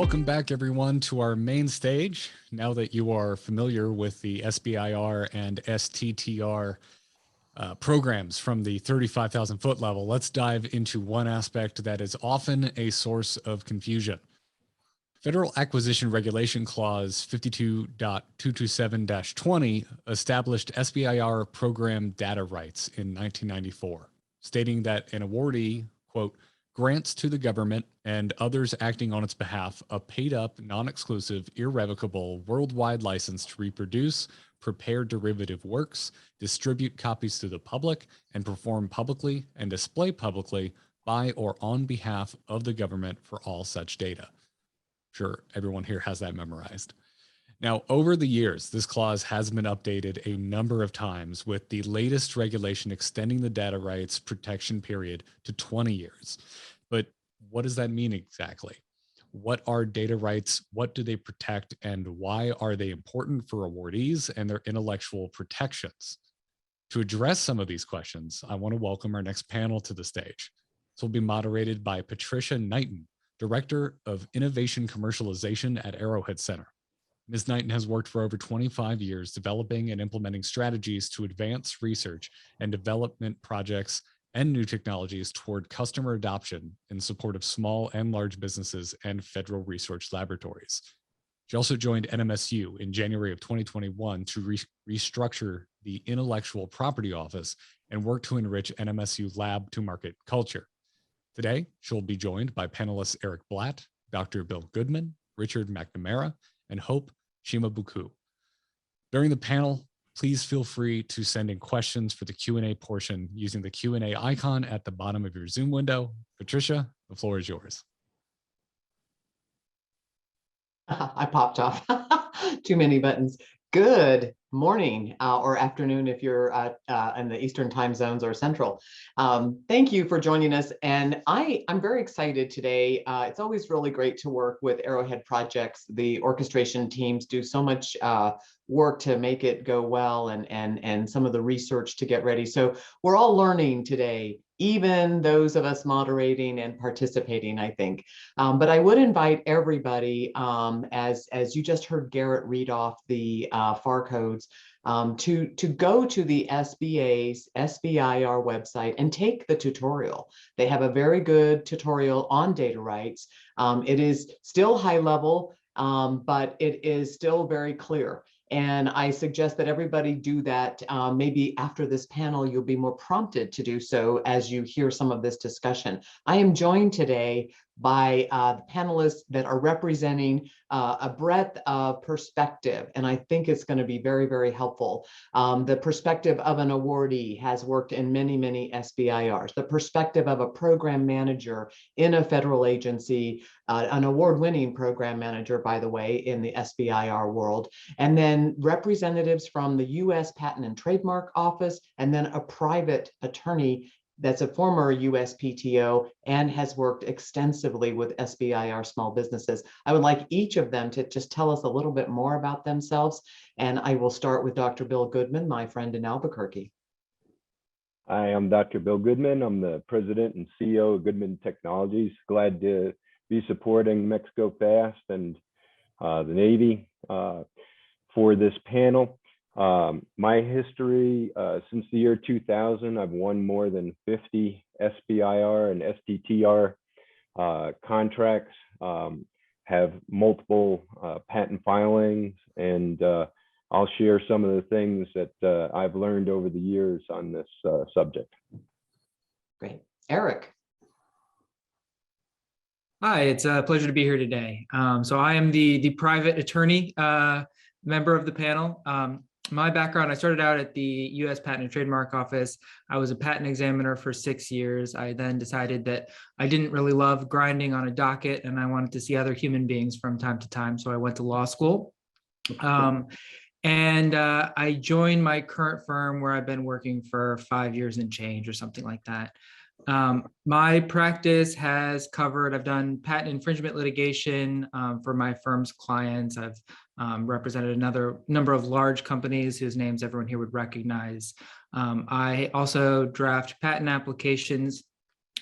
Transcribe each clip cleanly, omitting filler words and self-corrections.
Welcome back, everyone, to our main stage. Now that you are familiar with the SBIR and STTR programs from the 35,000 foot level, let's dive into one aspect that is often a source of confusion. Federal Acquisition Regulation Clause 52.227-20 established SBIR program data rights in 1994, stating that an awardee, quote, grants to the government and others acting on its behalf a paid-up, non-exclusive, irrevocable, worldwide license to reproduce, prepare derivative works, distribute copies to the public, and perform publicly and display publicly by or on behalf of the government for all such data. Sure, everyone here has that memorized. Now, over the years, this clause has been updated a number of times, with the latest regulation extending the data rights protection period to 20 years. But what does that mean exactly? What are data rights? What do they protect? And why are they important for awardees and their intellectual protections? To address some of these questions, I want to welcome our next panel to the stage. This will be moderated by Patricia Knighton, Director of Innovation Commercialization at Arrowhead Center. Ms. Knighton has worked for over 25 years developing and implementing strategies to advance research and development projects and new technologies toward customer adoption in support of small and large businesses and federal research laboratories. She also joined NMSU in January of 2021 to restructure the Intellectual Property Office and work to enrich NMSU lab to market culture. Today, she'll be joined by panelists Eric Blatt, Dr. Bill Goodman, Richard McNamara, and Hope Shimabuku. During the panel, please feel free to send in questions for the Q&A portion using the Q&A icon at the bottom of your Zoom window. Patricia, the floor is yours. I popped off. Too many buttons. Good morning or afternoon if you're in the Eastern time zones or Central. Thank you for joining us. And I'm very excited today. It's always really great to work with Arrowhead projects. The orchestration teams do so much work to make it go well and some of the research to get ready. So we're all learning today, even those of us moderating and participating, I think. But I would invite everybody, as you just heard Garrett read off the FAR codes, to go to the SBA's SBIR website and take the tutorial. They have a very good tutorial on data rights. It is still high level, but it is still very clear. And I suggest that everybody do that. Maybe after this panel, you'll be more prompted to do so as you hear some of this discussion. I am joined today by panelists that are representing a breadth of perspective, and I think it's going to be very, very helpful. The perspective of an awardee has worked in many, many SBIRs. The perspective of a program manager in a federal agency, an award-winning program manager, by the way, in the SBIR world, and then representatives from the U.S. Patent and Trademark Office, and then a private attorney that's a former USPTO and has worked extensively with SBIR small businesses. I would like each of them to just tell us a little bit more about themselves. And I will start with Dr. Bill Goodman, my friend in Albuquerque. Hi, I'm Dr. Bill Goodman. I'm the president and CEO of Goodman Technologies. Glad to be supporting Mexico Fast and the Navy for this panel. My history, since the year 2000, I've won more than 50 SBIR and STTR contracts, have multiple patent filings, and I'll share some of the things that I've learned over the years on this subject. Great. Eric. Hi, it's a pleasure to be here today. So I am the private attorney member of the panel. My background, I started out at the U.S. Patent and Trademark Office. I was a patent examiner for 6 years. I then decided that I didn't really love grinding on a docket and I wanted to see other human beings from time to time. So I went to law school. And I joined my current firm where I've been working for 5 years and change or something like that. My practice has covered, I've done patent infringement litigation for my firm's clients. I've represented another number of large companies whose names everyone here would recognize. I also draft patent applications.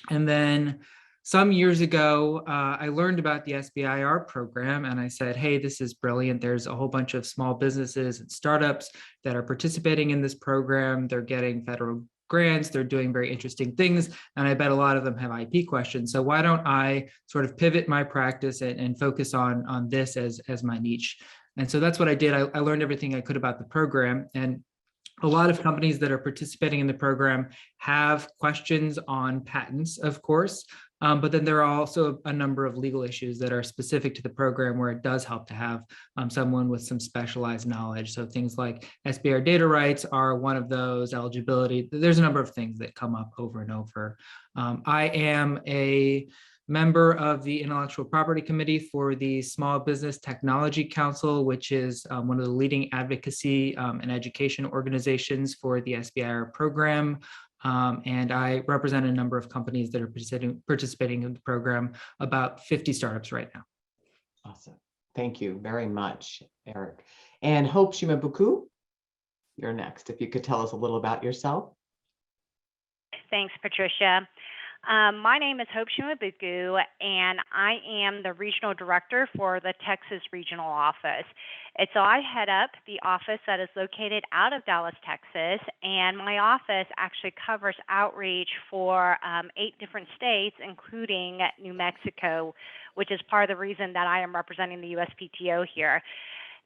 And then some years ago, I learned about the SBIR program and I said, hey, this is brilliant. There's a whole bunch of small businesses and startups that are participating in this program. They're getting federal grants, they're doing very interesting things, and I bet a lot of them have IP questions. So why don't I sort of pivot my practice and focus on this as my niche? And so that's what I did. I learned everything I could about the program, and a lot of companies that are participating in the program have questions on patents, of course, but then there are also a number of legal issues that are specific to the program where it does help to have someone with some specialized knowledge. So things like SBIR data rights are one of those, eligibility. There's a number of things that come up over and over. I am a member of the Intellectual Property Committee for the Small Business Technology Council, which is one of the leading advocacy and education organizations for the SBIR program. And I represent a number of companies that are participating in the program, about 50 startups right now. Awesome. Thank you very much, Eric. And Hope Shimabuku, you're next. If you could tell us a little about yourself. Thanks, Patricia. My name is Hope Shimabuku, and I am the Regional Director for the Texas Regional Office. And so I head up the office that is located out of Dallas, Texas, and my office actually covers outreach for 8 different states, including New Mexico, which is part of the reason that I am representing the USPTO here.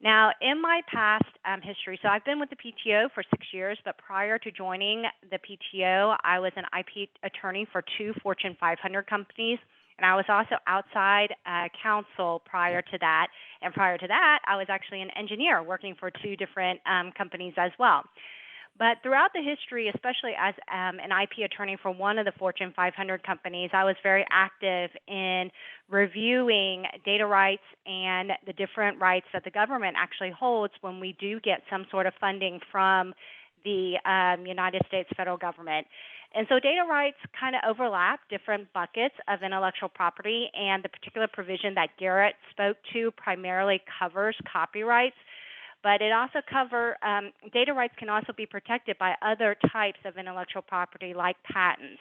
Now, in my past history, so I've been with the PTO for 6 years, but prior to joining the PTO, I was an IP attorney for 2 Fortune 500 companies, and I was also outside counsel prior to that. And prior to that, I was actually an engineer working for 2 different companies as well. But throughout the history, especially as an IP attorney for one of the Fortune 500 companies, I was very active in reviewing data rights and the different rights that the government actually holds when we do get some sort of funding from the United States federal government. And so data rights kind of overlap different buckets of intellectual property, and the particular provision that Garrett spoke to primarily covers copyrights. But it also data rights can also be protected by other types of intellectual property like patents.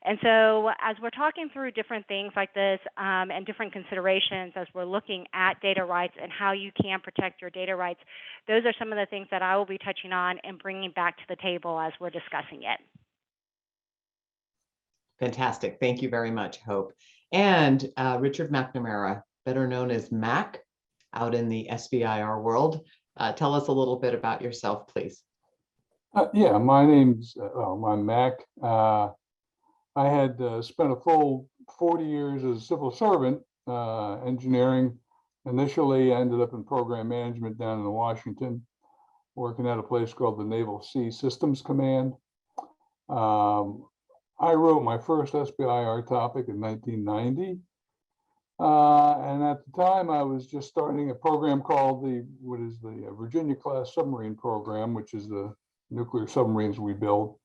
And so as we're talking through different things like this and different considerations as we're looking at data rights and how you can protect your data rights, those are some of the things that I will be touching on and bringing back to the table as we're discussing it. Fantastic. Thank you very much, Hope. And Richard McNamara, better known as Mac, out in the SBIR world. Tell us a little bit about yourself, please. Yeah, my name's I'm Mac. I had spent a full 40 years as a civil servant, engineering. Initially, I ended up in program management down in Washington, working at a place called the Naval Sea Systems Command. I wrote my first SBIR topic in 1990. And at the time, I was just starting a program called the Virginia class submarine program, which is the nuclear submarines we build.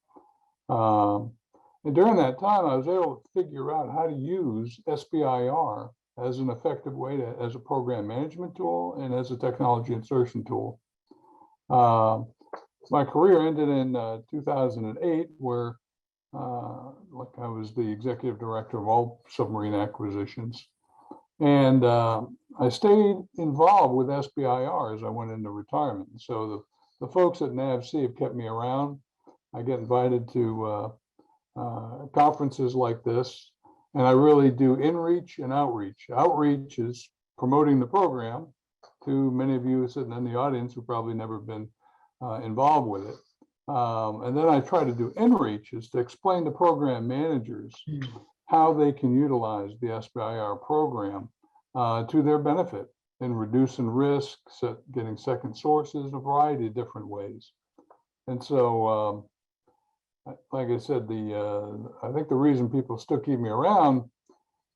And during that time, I was able to figure out how to use SBIR as an effective way as a program management tool and as a technology insertion tool. My career ended in 2008, where I was the executive director of all submarine acquisitions. And I stayed involved with SBIR as I went into retirement. So the folks at NAVC have kept me around. I get invited to conferences like this, and I really do in-reach and outreach. Outreach is promoting the program to many of you sitting in the audience who probably never been involved with it. And then I try to do in-reach is to explain to program managers how they can utilize the SBIR program to their benefit in reducing risk, getting second sources, a variety of different ways. And so, like I said, I think the reason people still keep me around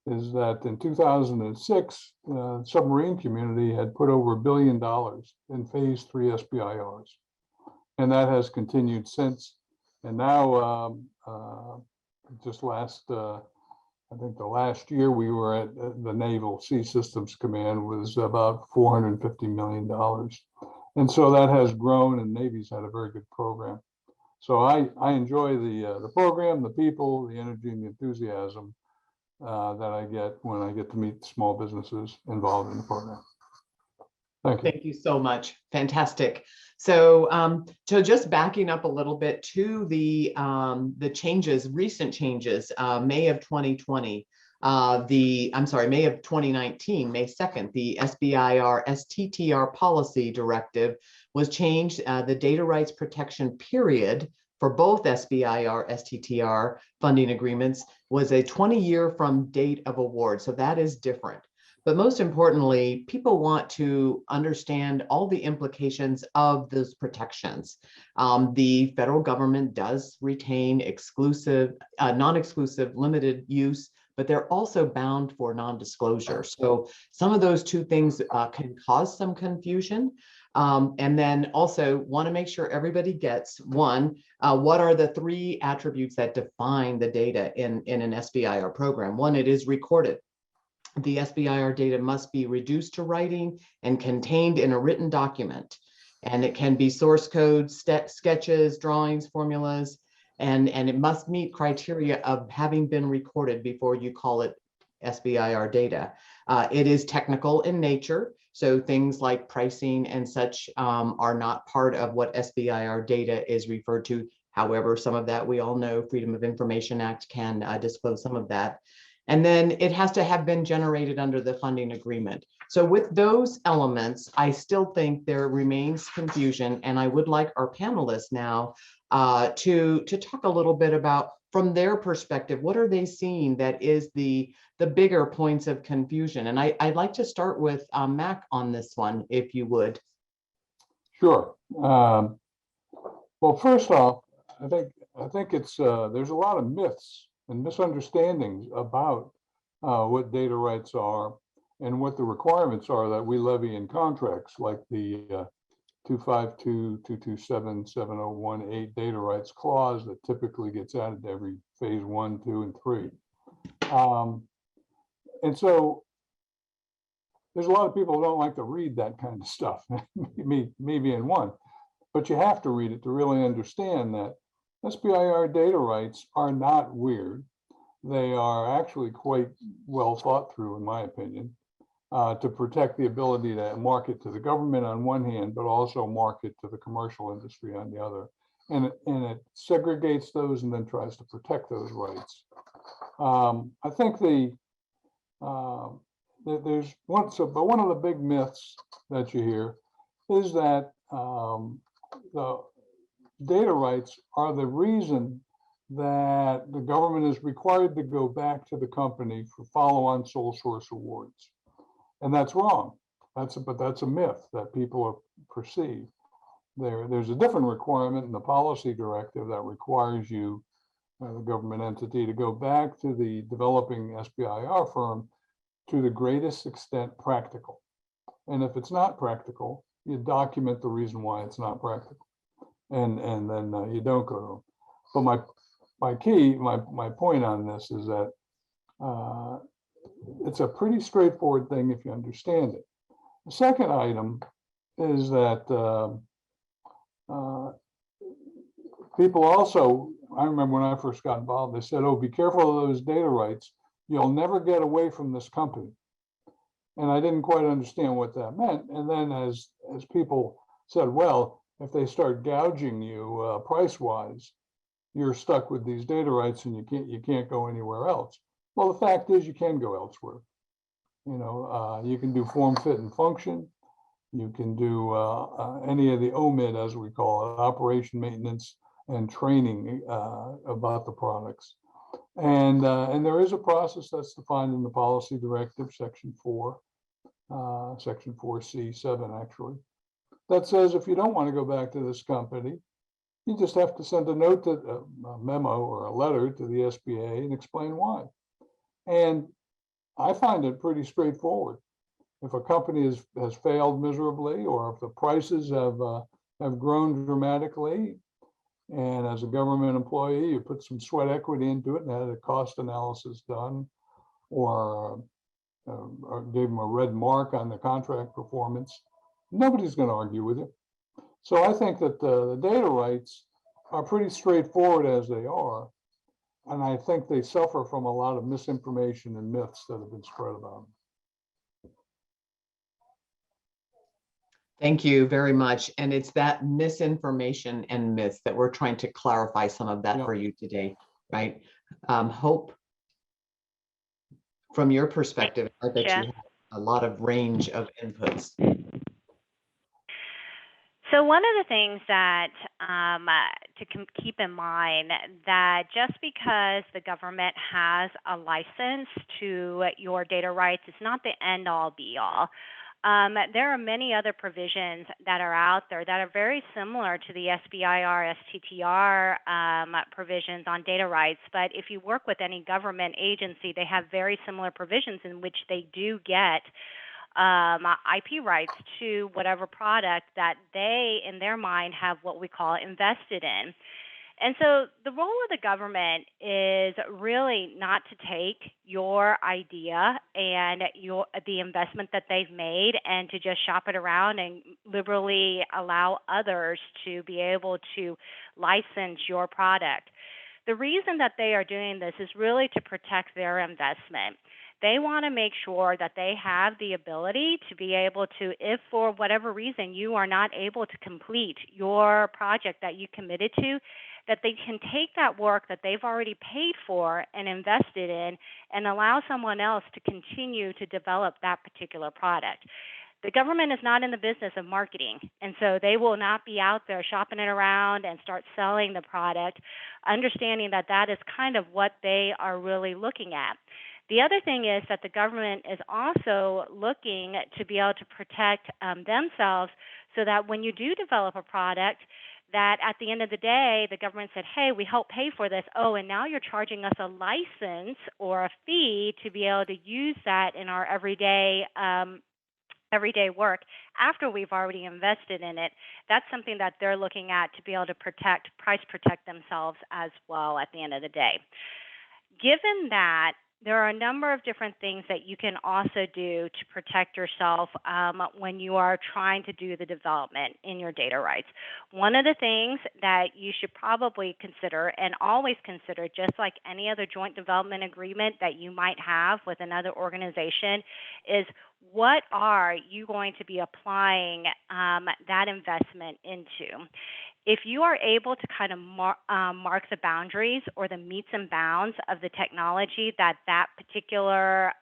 is that in 2006, the submarine community had put over $1 billion in phase 3 SBIRs. And that has continued since. And now, just I think the last year we were at the Naval Sea Systems Command was about $450 million. And so that has grown, and Navy's had a very good program. So I enjoy the program, the people, the energy, and the enthusiasm. that I get when I get to meet small businesses involved in the program. Thank you. Thank you so much. Fantastic. So, so just backing up a little bit to the changes, recent changes, May of 2020, May of 2019, May 2nd, the SBIR STTR policy directive was changed. The data rights protection period for both SBIR STTR funding agreements was a 20-year from date of award. So that is different. But most importantly, people want to understand all the implications of those protections. The federal government does retain exclusive, non-exclusive, limited use, but they're also bound for non-disclosure. So some of those two things can cause some confusion. And then also want to make sure everybody gets, one, what are the three attributes that define the data in an SBIR program? One, it is recorded. The SBIR data must be reduced to writing and contained in a written document. And it can be source codes, sketches, drawings, formulas, and it must meet criteria of having been recorded before you call it SBIR data. It is technical in nature, so things like pricing and such are not part of what SBIR data is referred to. However, some of that we all know, Freedom of Information Act can disclose some of that. And then it has to have been generated under the funding agreement. So with those elements, I still think there remains confusion, and I would like our panelists now to talk a little bit about, from their perspective, what are they seeing that is the bigger points of confusion? And I'd like to start with Mac on this one, if you would. Sure. Well, first off, I think it's there's a lot of myths and misunderstandings about what data rights are and what the requirements are that we levy in contracts, like the 252, 227, 7018 data rights clause that typically gets added to every phase 1, 2, and 3. And so there's a lot of people who don't like to read that kind of stuff, me being one, but you have to read it to really understand that SBIR data rights are not weird. They are actually quite well thought through, in my opinion, to protect the ability to market to the government on one hand, but also market to the commercial industry on the other. And it segregates those and then tries to protect those rights. I think there's one, but one of the big myths that you hear is that the data rights are the reason that the government is required to go back to the company for follow-on sole source awards. And that's wrong. That's a myth that people perceive. There's a different requirement in the policy directive that requires you, the government entity, to go back to the developing SBIR firm to the greatest extent practical. And if it's not practical, you document the reason why it's not practical. And then you don't go to them. But my point on this is that it's a pretty straightforward thing if you understand it. The second item is that people also, I remember when I first got involved, they said, oh, be careful of those data rights. You'll never get away from this company. And I didn't quite understand what that meant. And then as people said, well, if they start gouging you price-wise, you're stuck with these data rights and you can't go anywhere else. Well, the fact is you can go elsewhere. You know, you can do form, fit, and function. You can do any of the OMID, as we call it, operation, maintenance, and training about the products. And there is a process that's defined in the policy directive, section 4, section 4C7 actually, that says if you don't want to go back to this company, you just have to send a note, to a memo or a letter to the SBA and explain why. And I find it pretty straightforward. If a company has failed miserably, or if the prices have grown dramatically, and as a government employee, you put some sweat equity into it and had a cost analysis done, or gave them a red mark on the contract performance, nobody's going to argue with you. So I think that the data rights are pretty straightforward as they are. I think they suffer from a lot of misinformation and myths that have been spread about them. Thank you very much. And it's that misinformation and myths that we're trying to clarify some of that Yeah. for you today, right? Hope, from your perspective, I bet you have a lot of range of inputs. So one of the things that keep in mind that just because the government has a license to your data rights, it's not the end all be all. There are many other provisions that are out there that are very similar to the SBIR, STTR provisions on data rights. But if you work with any government agency, they have very similar provisions in which they do get IP rights to whatever product that they, in their mind, have what we call invested in. And so the role of the government is really not to take your idea and the investment that they've made and to just shop it around and liberally allow others to be able to license your product. The reason that they are doing this is really to protect their investment. They want to make sure that they have the ability to be able to, if for whatever reason you are not able to complete your project that you committed to, that they can take that work that they've already paid for and invested in and allow someone else to continue to develop that particular product. The government is not in the business of marketing, and so they will not be out there shopping it around and start selling the product, understanding that that is kind of what they are really looking at. The other thing is that the government is also looking to be able to protect themselves so that when you do develop a product, that at the end of the day, the government said, hey, we helped pay for this. Oh, and now you're charging us a license or a fee to be able to use that in our everyday work after we've already invested in it. That's something that they're looking at to be able to price protect themselves as well at the end of the day. Given that, there are a number of different things that you can also do to protect yourself when you are trying to do the development in your data rights. One of the things that you should probably consider and always consider, just like any other joint development agreement that you might have with another organization, is what are you going to be applying that investment into? If you are able to kind of mark the boundaries or the metes and bounds of the technology that that particular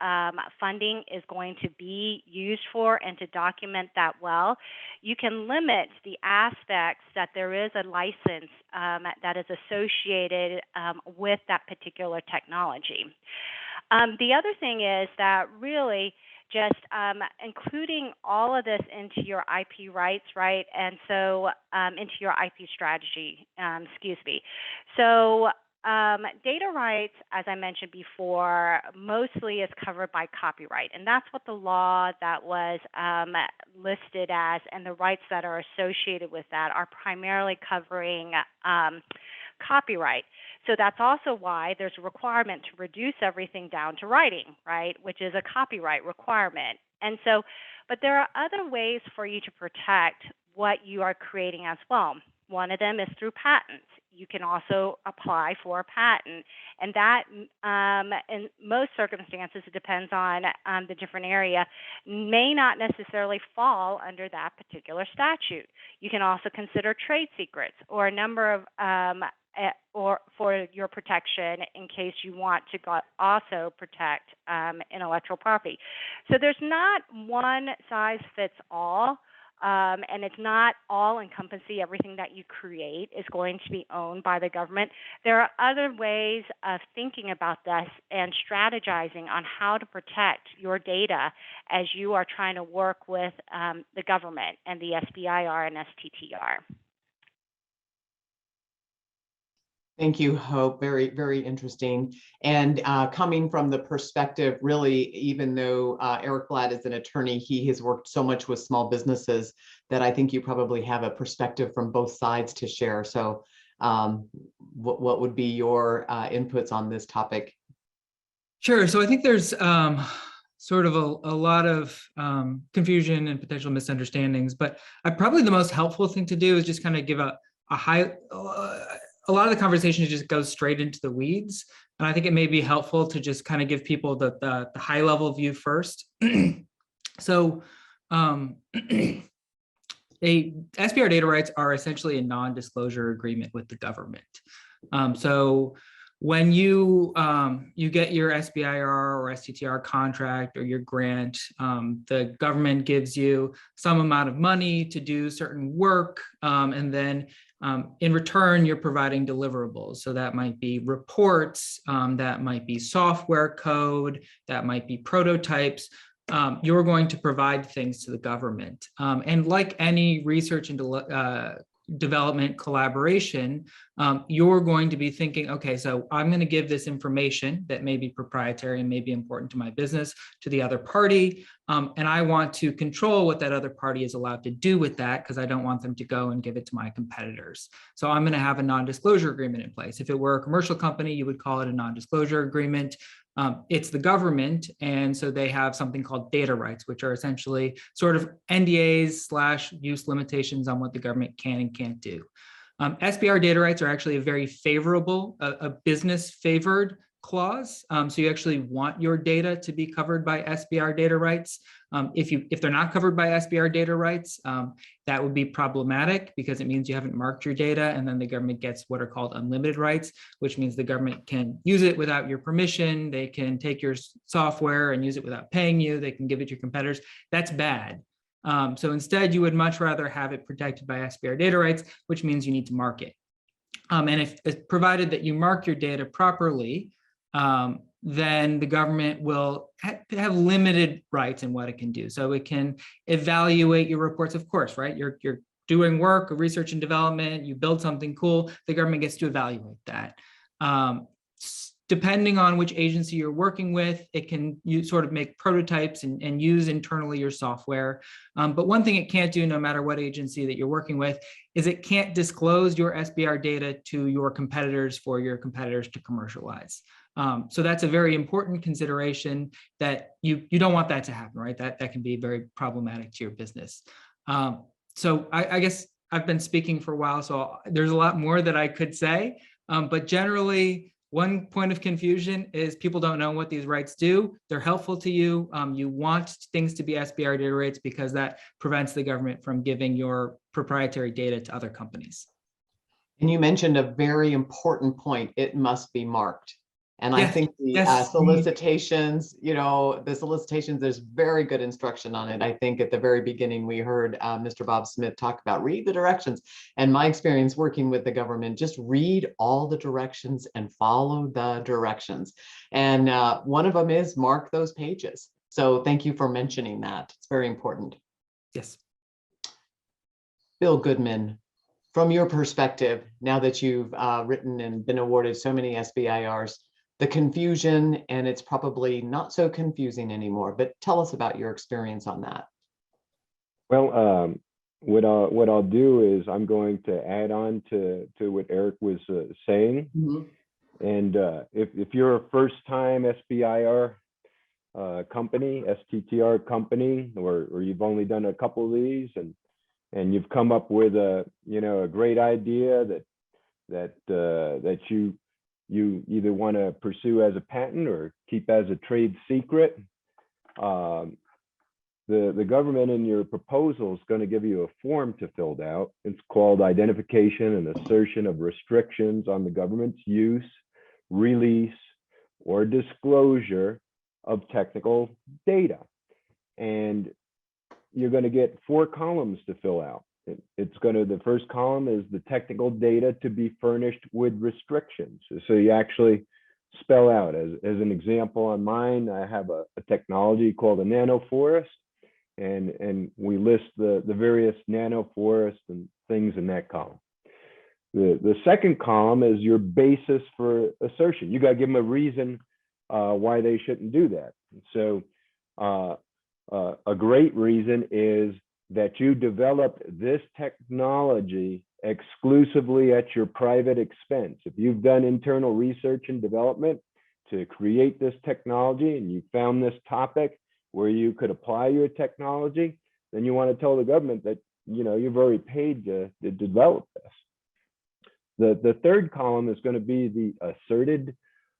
funding is going to be used for and to document that well, you can limit the aspects that there is a license that is associated with that particular technology. The other thing is that really just including all of this into your IP rights, right? And so into your IP strategy, So data rights, as I mentioned before, mostly is covered by copyright. And that's what the law that was listed as, and the rights that are associated with that are primarily covering copyright. So that's also why there's a requirement to reduce everything down to writing, right, which is a copyright requirement. And so, but there are other ways for you to protect what you are creating as well. One of them is through patents. You can also apply for a patent, and that in most circumstances, it depends on the different area, may not necessarily fall under that particular statute. You can also consider trade secrets or a number of or for your protection in case you want to also protect intellectual property. So there's not one size fits all, and it's not all encompassing. Everything that you create is going to be owned by the government. There are other ways of thinking about this and strategizing on how to protect your data as you are trying to work with the government and the SBIR and STTR. Thank you, Hope. Very, very interesting. And coming from the perspective, really, even though Eric Blatt is an attorney, he has worked so much with small businesses that I think you probably have a perspective from both sides to share. So what would be your inputs on this topic? Sure. So I think there's sort of a lot of confusion and potential misunderstandings, but probably the most helpful thing to do is just kind of give a a lot of the conversation just goes straight into the weeds. And I think it may be helpful to just kind of give people the high level view first. So SBR data rights are essentially a non-disclosure agreement with the government. So when you get your SBIR or STTR contract or your grant, the government gives you some amount of money to do certain work, and then in return, you're providing deliverables. So that might be reports, that might be software code, that might be prototypes. You're going to provide things to the government. And like any research and development collaboration, you're going to be thinking, okay, so I'm going to give this information that may be proprietary and may be important to my business to the other party. And I want to control what that other party is allowed to do with that, because I don't want them to go and give it to my competitors. So I'm going to have a non-disclosure agreement in place. If it were a commercial company, you would call it a non-disclosure agreement. It's the government, and so they have something called data rights, which are essentially sort of NDAs/use limitations on what the government can and can't do. SBR data rights are actually a very favorable, a business favored clause. So you actually want your data to be covered by SBR data rights. If they're not covered by SBR data rights, that would be problematic because it means you haven't marked your data, and then the government gets what are called unlimited rights, which means the government can use it without your permission. They can take your software and use it without paying you. They can give it to your competitors. That's bad. So instead, you would much rather have it protected by SBR data rights, which means you need to mark it. And if provided that you mark your data properly, then the government will have limited rights in what it can do. So it can evaluate your reports, of course, right? You're doing work, research and development, you build something cool, the government gets to evaluate that. Depending on which agency you're working with, it can sort of make prototypes and use internally your software. But one thing it can't do, no matter what agency that you're working with, is it can't disclose your SBR data to your competitors for your competitors to commercialize. So that's a very important consideration that you don't want that to happen, right? That can be very problematic to your business. So I guess I've been speaking for a while, so there's a lot more that I could say, but generally, one point of confusion is people don't know what these rights do. They're helpful to you. You want things to be SBR data rights because that prevents the government from giving your proprietary data to other companies. And you mentioned a very important point. It must be marked. And yes, I think the solicitations, the solicitations, there's very good instruction on it. I think at the very beginning, we heard Mr. Bob Smith talk about read the directions. And my experience working with the government, just read all the directions and follow the directions. And one of them is mark those pages. So thank you for mentioning that. It's very important. Yes. Bill Goodman, from your perspective, now that you've written and been awarded so many SBIRs, the confusion, and it's probably not so confusing anymore, but tell us about your experience on that. Well, what I'll do is I'm going to add on to what Eric was saying. Mm-hmm. And if you're a first-time SBIR company, STTR company, or you've only done a couple of these, and you've come up with a great idea that you either want to pursue as a patent or keep as a trade secret, the government in your proposal is going to give you a form to fill out. It's called Identification and Assertion of Restrictions on the Government's Use, Release, or Disclosure of Technical Data. And you're going to get 4 columns to fill out. The first column is the technical data to be furnished with restrictions. So you actually spell out, as an example on mine, I have a technology called a nanoforest, and we list the various nanoforests and things in that column. The second column is your basis for assertion. You got to give them a reason why they shouldn't do that. So a great reason is that you developed this technology exclusively at your private expense. If you've done internal research and development to create this technology and you found this topic where you could apply your technology, then you want to tell the government that you've already paid to develop this. The third column is going to be the asserted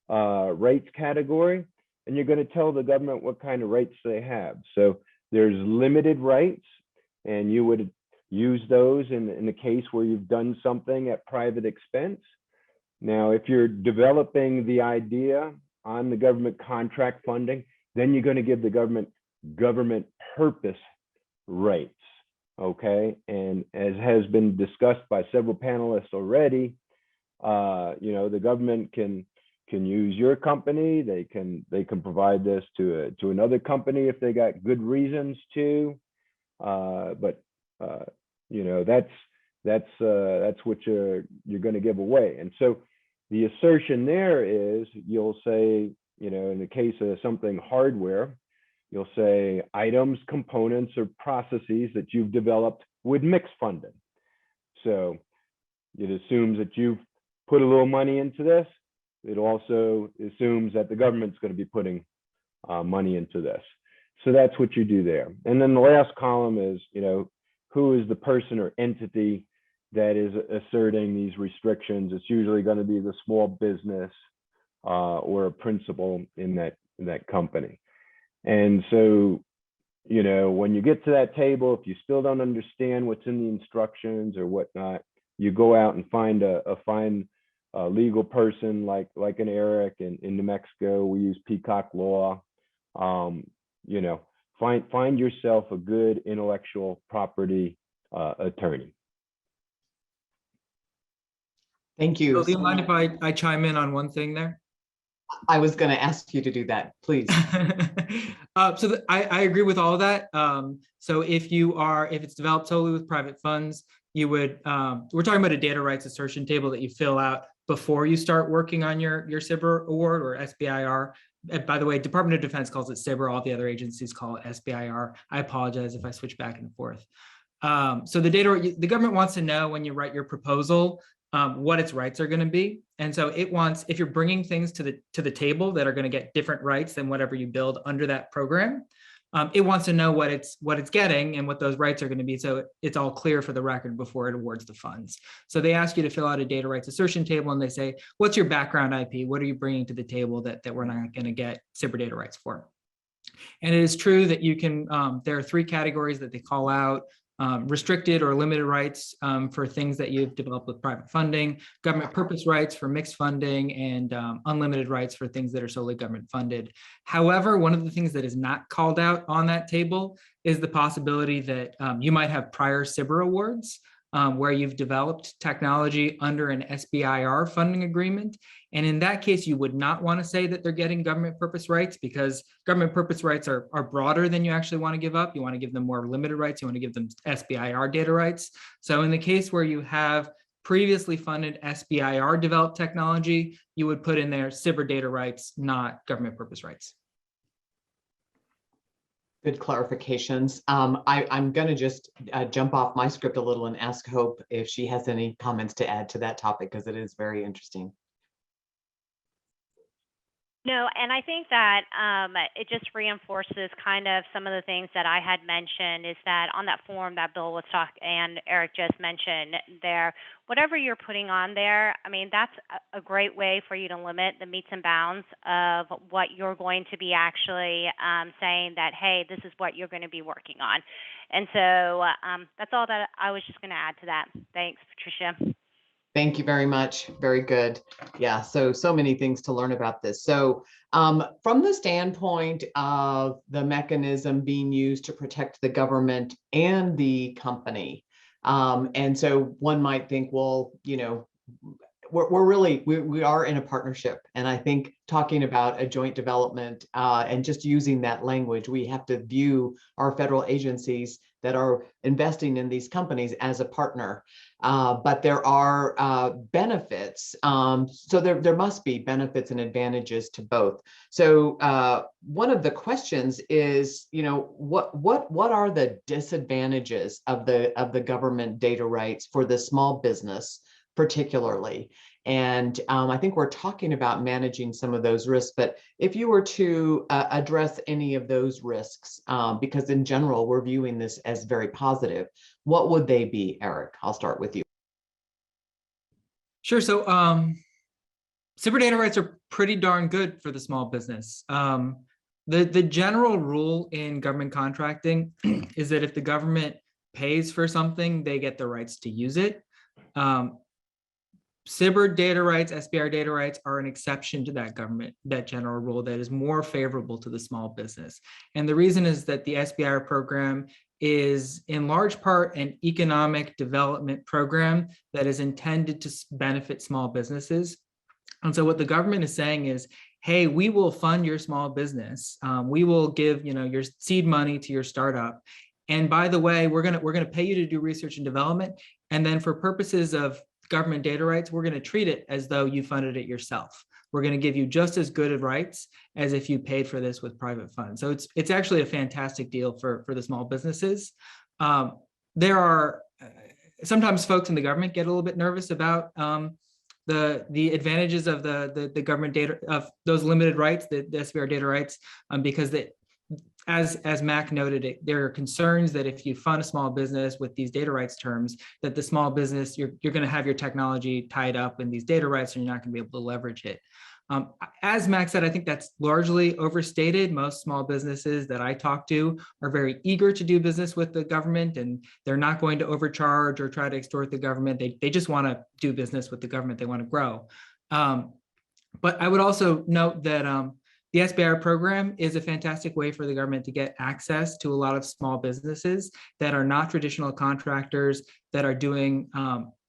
rights category, and you're going to tell the government what kind of rights they have. So there's limited rights, and you would use those in the case where you've done something at private expense. Now, if you're developing the idea on the government contract funding, then you're going to give the government purpose rights. Okay, and as has been discussed by several panelists already, the government can use your company. They can provide this to another company if they got good reasons to. But that's what you're going to give away. And so the assertion there is, you'll say, in the case of something hardware, you'll say items, components, or processes that you've developed with mixed funding. So it assumes that you've put a little money into this. It also assumes that the government's going to be putting money into this. So that's what you do there. And then the last column is, who is the person or entity that is asserting these restrictions? It's usually going to be the small business or a principal in that company. And so, when you get to that table, if you still don't understand what's in the instructions or whatnot, you go out and find a legal person like an Eric in New Mexico. We use Peacock Law. Find yourself a good intellectual property attorney. Thank you. So do you mind if I chime in on one thing there? I was going to ask you to do that, please. I agree with all of that. So if it's developed solely with private funds, you would, we're talking about a data rights assertion table that you fill out before you start working on your Sbir award or SBIR. By the way, Department of Defense calls it Sbir. All the other agencies call it SBIR. I apologize if I switch back and forth. So the government wants to know when you write your proposal, what its rights are going to be. And so it wants, if you're bringing things to the table that are going to get different rights than whatever you build under that program, it wants to know what it's getting and what those rights are going to be. So it's all clear for the record before it awards the funds. So they ask you to fill out a data rights assertion table, and they say, what's your background IP? What are you bringing to the table that we're not going to get Sbir data rights for? And it is true that you can, there are 3 categories that they call out. Restricted or limited rights for things that you've developed with private funding, government purpose rights for mixed funding, and unlimited rights for things that are solely government funded. However, one of the things that is not called out on that table is the possibility that you might have prior Sbir awards where you've developed technology under an SBIR funding agreement. And in that case, you would not want to say that they're getting government purpose rights, because government purpose rights are broader than you actually want to give up. You want to give them more limited rights. You want to give them SBIR data rights. So in the case where you have previously funded SBIR developed technology, you would put in there Sbir data rights, not government purpose rights. Good clarifications. I'm going to just jump off my script a little and ask Hope if she has any comments to add to that topic, because it is very interesting. No, and I think that it just reinforces kind of some of the things that I had mentioned, is that on that form that Bill was talking and Eric just mentioned there, whatever you're putting on there, I mean, that's a great way for you to limit the metes and bounds of what you're going to be actually saying that, hey, this is what you're going to be working on. And so that's all that I was just going to add to that. Thanks, Patricia. Thank you very much. Very good. Yeah, so many things to learn about this. So from the standpoint of the mechanism being used to protect the government and the company, and so one might think, well, we are in a partnership. And I think talking about a joint development and just using that language, we have to view our federal agencies that are investing in these companies as a partner. But there are benefits. So there must be benefits and advantages to both. So one of the questions is, what are the disadvantages of the government data rights for the small business particularly? And I think we're talking about managing some of those risks, but if you were to address any of those risks, because in general, we're viewing this as very positive, what would they be, Eric? I'll start with you. Sure. So Sbir data rights are pretty darn good for the small business. The general rule in government contracting is that if the government pays for something, they get the rights to use it. Sbir data rights, SBR data rights are an exception to that general rule that is more favorable to the small business. And the reason is that the SBR program is in large part an economic development program that is intended to benefit small businesses. And so what the government is saying is, hey, we will fund your small business. We will give, your seed money to your startup. And by the way, we're gonna pay you to do research and development. And then for purposes of government data rights, we're going to treat it as though you funded it yourself. We're going to give you just as good of rights as if you paid for this with private funds. So it's actually a fantastic deal for the small businesses. There are sometimes folks in the government get a little bit nervous about the advantages of the government data, of those limited rights, the SBR data rights, because as Mac noted, there are concerns that if you fund a small business with these data rights terms, that the small business, you're going to have your technology tied up in these data rights and you're not going to be able to leverage it. As Mac said, I think that's largely overstated. Most small businesses that I talk to are very eager to do business with the government, and they're not going to overcharge or try to extort the government. They just want to do business with the government. They want to grow. But I would also note that the SBR program is a fantastic way for the government to get access to a lot of small businesses that are not traditional contractors, that are doing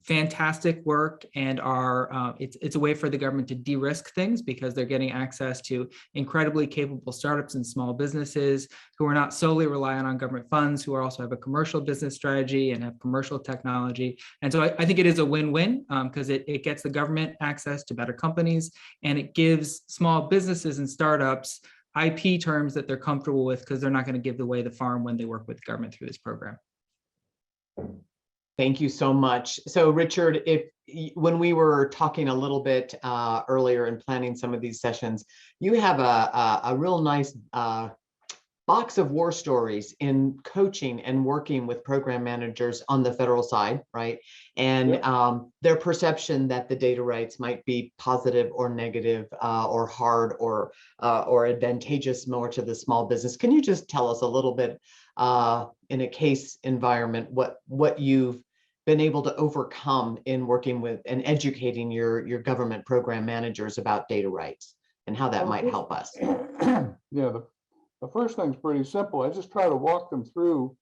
fantastic work, and are it's a way for the government to de-risk things because they're getting access to incredibly capable startups and small businesses who are not solely reliant on government funds, who also have a commercial business strategy and have commercial technology. And so I think it is a win-win because it gets the government access to better companies, and it gives small businesses and startups IP terms that they're comfortable with because they're not going to give away the farm when they work with government through this program. Thank you so much. So Richard, when we were talking a little bit earlier and planning some of these sessions, you have a real nice box of war stories in coaching and working with program managers on the federal side, right? And their perception that the data rights might be positive or negative or hard or advantageous more to the small business. Can you just tell us a little bit in a case environment what you've been able to overcome in working with and educating your government program managers about data rights and how that might help us? Yeah, the first thing's pretty simple. I just try to walk them through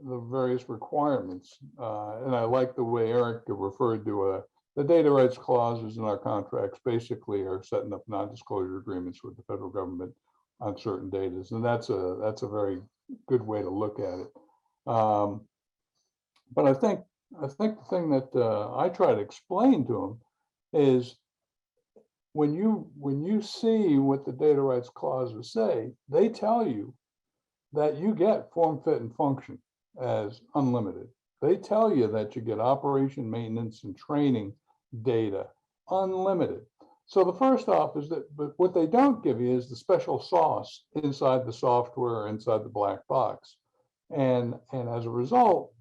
the various requirements. And I like the way Eric referred to the data rights clauses in our contracts basically are setting up non-disclosure agreements with the federal government on certain data. And that's a very good way to look at it. But I think the thing that I try to explain to them is when you see what the data rights clauses say, they tell you that you get form, fit, and function as unlimited. They tell you that you get operation, maintenance, and training data unlimited. So the first off is that, but what they don't give you is the special sauce inside the software, inside the black box. And as a result,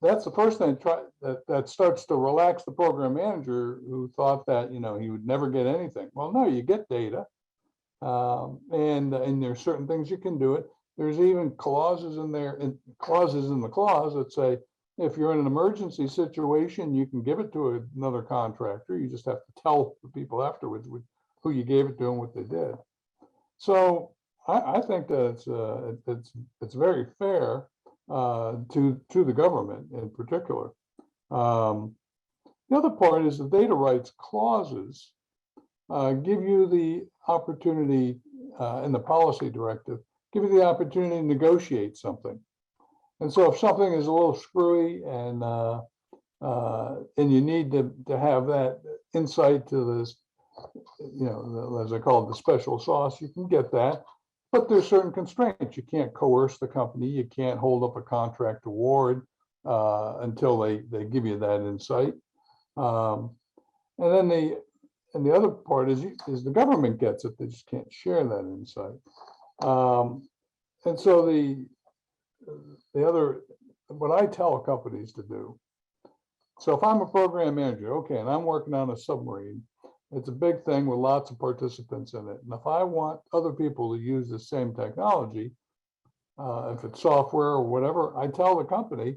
that's the first thing that starts to relax the program manager who thought that, he would never get anything. Well, no, you get data. And there's certain things you can do it. There's even clauses in there, clauses in the clause that say, if you're in an emergency situation, you can give it to another contractor. You just have to tell the people afterwards who you gave it to and what they did. So I think that it's very fair to the government in particular. The other part is the data rights clauses give you the opportunity in the policy directive, give you the opportunity to negotiate something. And so if something is a little screwy and you need to have that insight to this, as I call it, the special sauce, you can get that. But there's certain constraints. You can't coerce the company. You can't hold up a contract award until they give you that insight. And then the other part is the government gets it. They just can't share that insight. And so what I tell companies to do So if I'm a program manager, okay, and I'm working on a submarine, it's a big thing with lots of participants in it. And if I want other people to use the same technology, if it's software or whatever, I tell the company,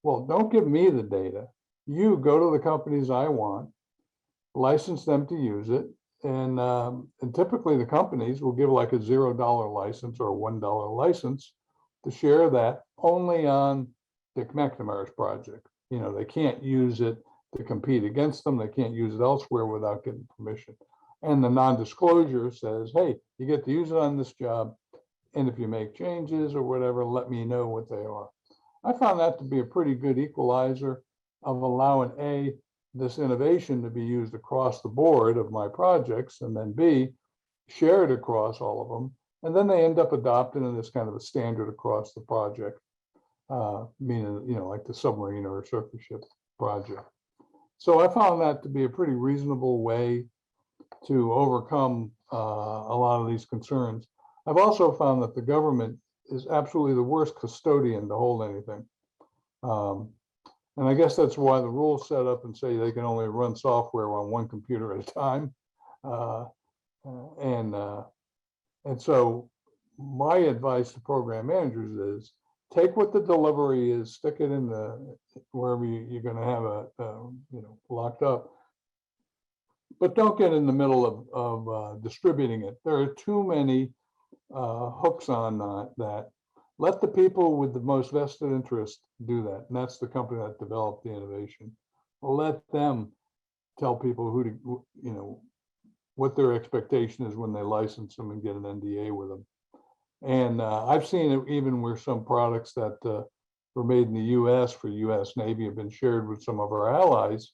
well, don't give me the data. You go to the companies I want, license them to use it. And typically the companies will give like a $0 license or a $1 license to share that only on the McNamara's project. You know, they can't use it to compete against them. They can't use it elsewhere without getting permission. And the non-disclosure says, hey, you get to use it on this job. And if you make changes or whatever, let me know what they are. I found that to be a pretty good equalizer of allowing this innovation to be used across the board of my projects, and then B, shared across all of them. And then they end up adopting it as kind of a standard across the project, meaning, you know, like the submarine or surface ship project. So I found that to be a pretty reasonable way to overcome a lot of these concerns. I've also found that the government is absolutely the worst custodian to hold anything. And I guess that's why the rules set up and say they can only run software on one computer at a time. And so my advice to program managers is take what the delivery is, stick it in the wherever you're going to have locked up, but don't get in the middle of distributing it. There are too many hooks on that. Let the people with the most vested interest do that. And that's the company that developed the innovation. Let them tell people who to, you know, what their expectation is when they license them and get an NDA with them. And I've seen it even where some products that were made in the US for US Navy have been shared with some of our allies.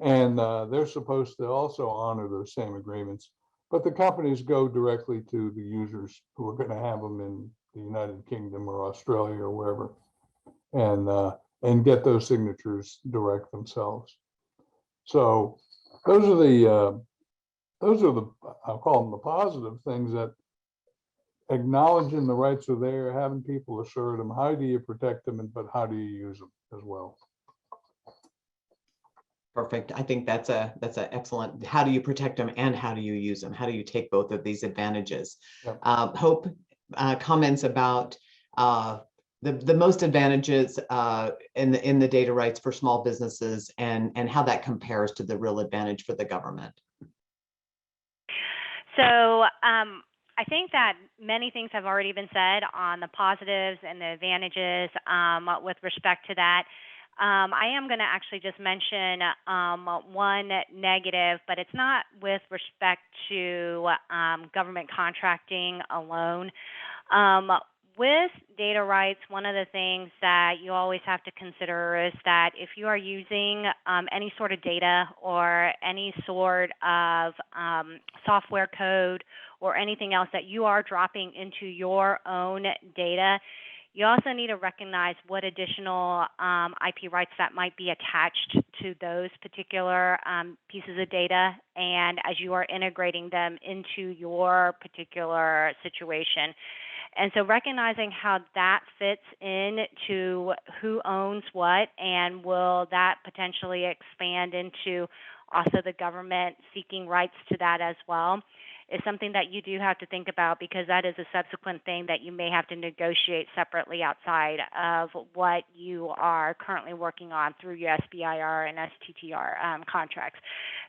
And they're supposed to also honor those same agreements. But the companies go directly to the users who are going to have them in the United Kingdom or Australia or wherever, and get those signatures direct themselves. So those are the I'll call them the positive things, that acknowledging the rights are there, having people assert them. How do you protect them, but how do you use them as well? Perfect. I think that's an excellent. How do you protect them and how do you use them? How do you take both of these advantages? Yep. Hope comments about the most advantages in the data rights for small businesses and how that compares to the real advantage for the government. So I think that many things have already been said on the positives and the advantages with respect to that. I am going to actually just mention one negative, but it's not with respect to government contracting alone. With data rights, one of the things that you always have to consider is that if you are using any sort of data or any sort of software code or anything else that you are dropping into your own data, you also need to recognize what additional IP rights that might be attached to those particular pieces of data, and as you are integrating them into your particular situation. And so recognizing how that fits into who owns what, and will that potentially expand into also the government seeking rights to that as well, is something that you do have to think about, because that is a subsequent thing that you may have to negotiate separately outside of what you are currently working on through your SBIR and STTR contracts.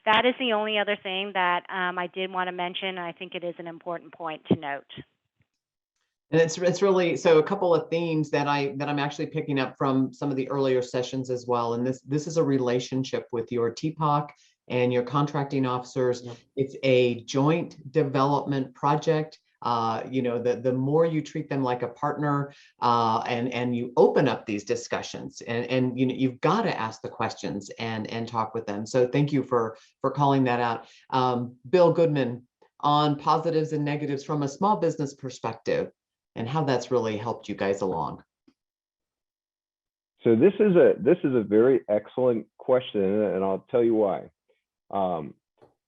That is the only other thing that I did want to mention, and I think it is an important point to note. And it's really, so a couple of themes that I'm actually picking up from some of the earlier sessions as well. And this is a relationship with your TPOC and your contracting officers. Yep. It's a joint development project. The more you treat them like a partner, and you open up these discussions, and you've got to ask the questions and talk with them. So thank you for calling that out. Bill Goodman, on positives and negatives from a small business perspective, and how that's really helped you guys along. So this is a very excellent question, and I'll tell you why. An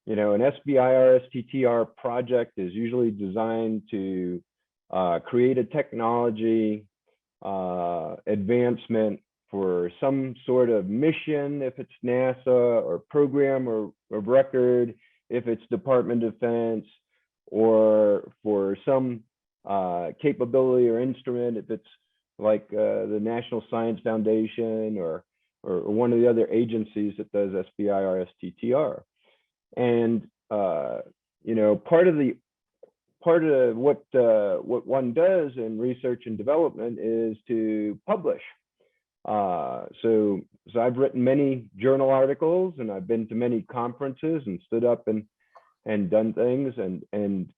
SBIR STTR project is usually designed to create a technology advancement for some sort of mission, if it's NASA, or program or record, if it's Department of Defense, or for some capability or instrument, if it's like the National Science Foundation or one of the other agencies that does SBIR, STTR. And you know, part of what one does in research and development is to publish. So I've written many journal articles, and I've been to many conferences and stood up and done things. And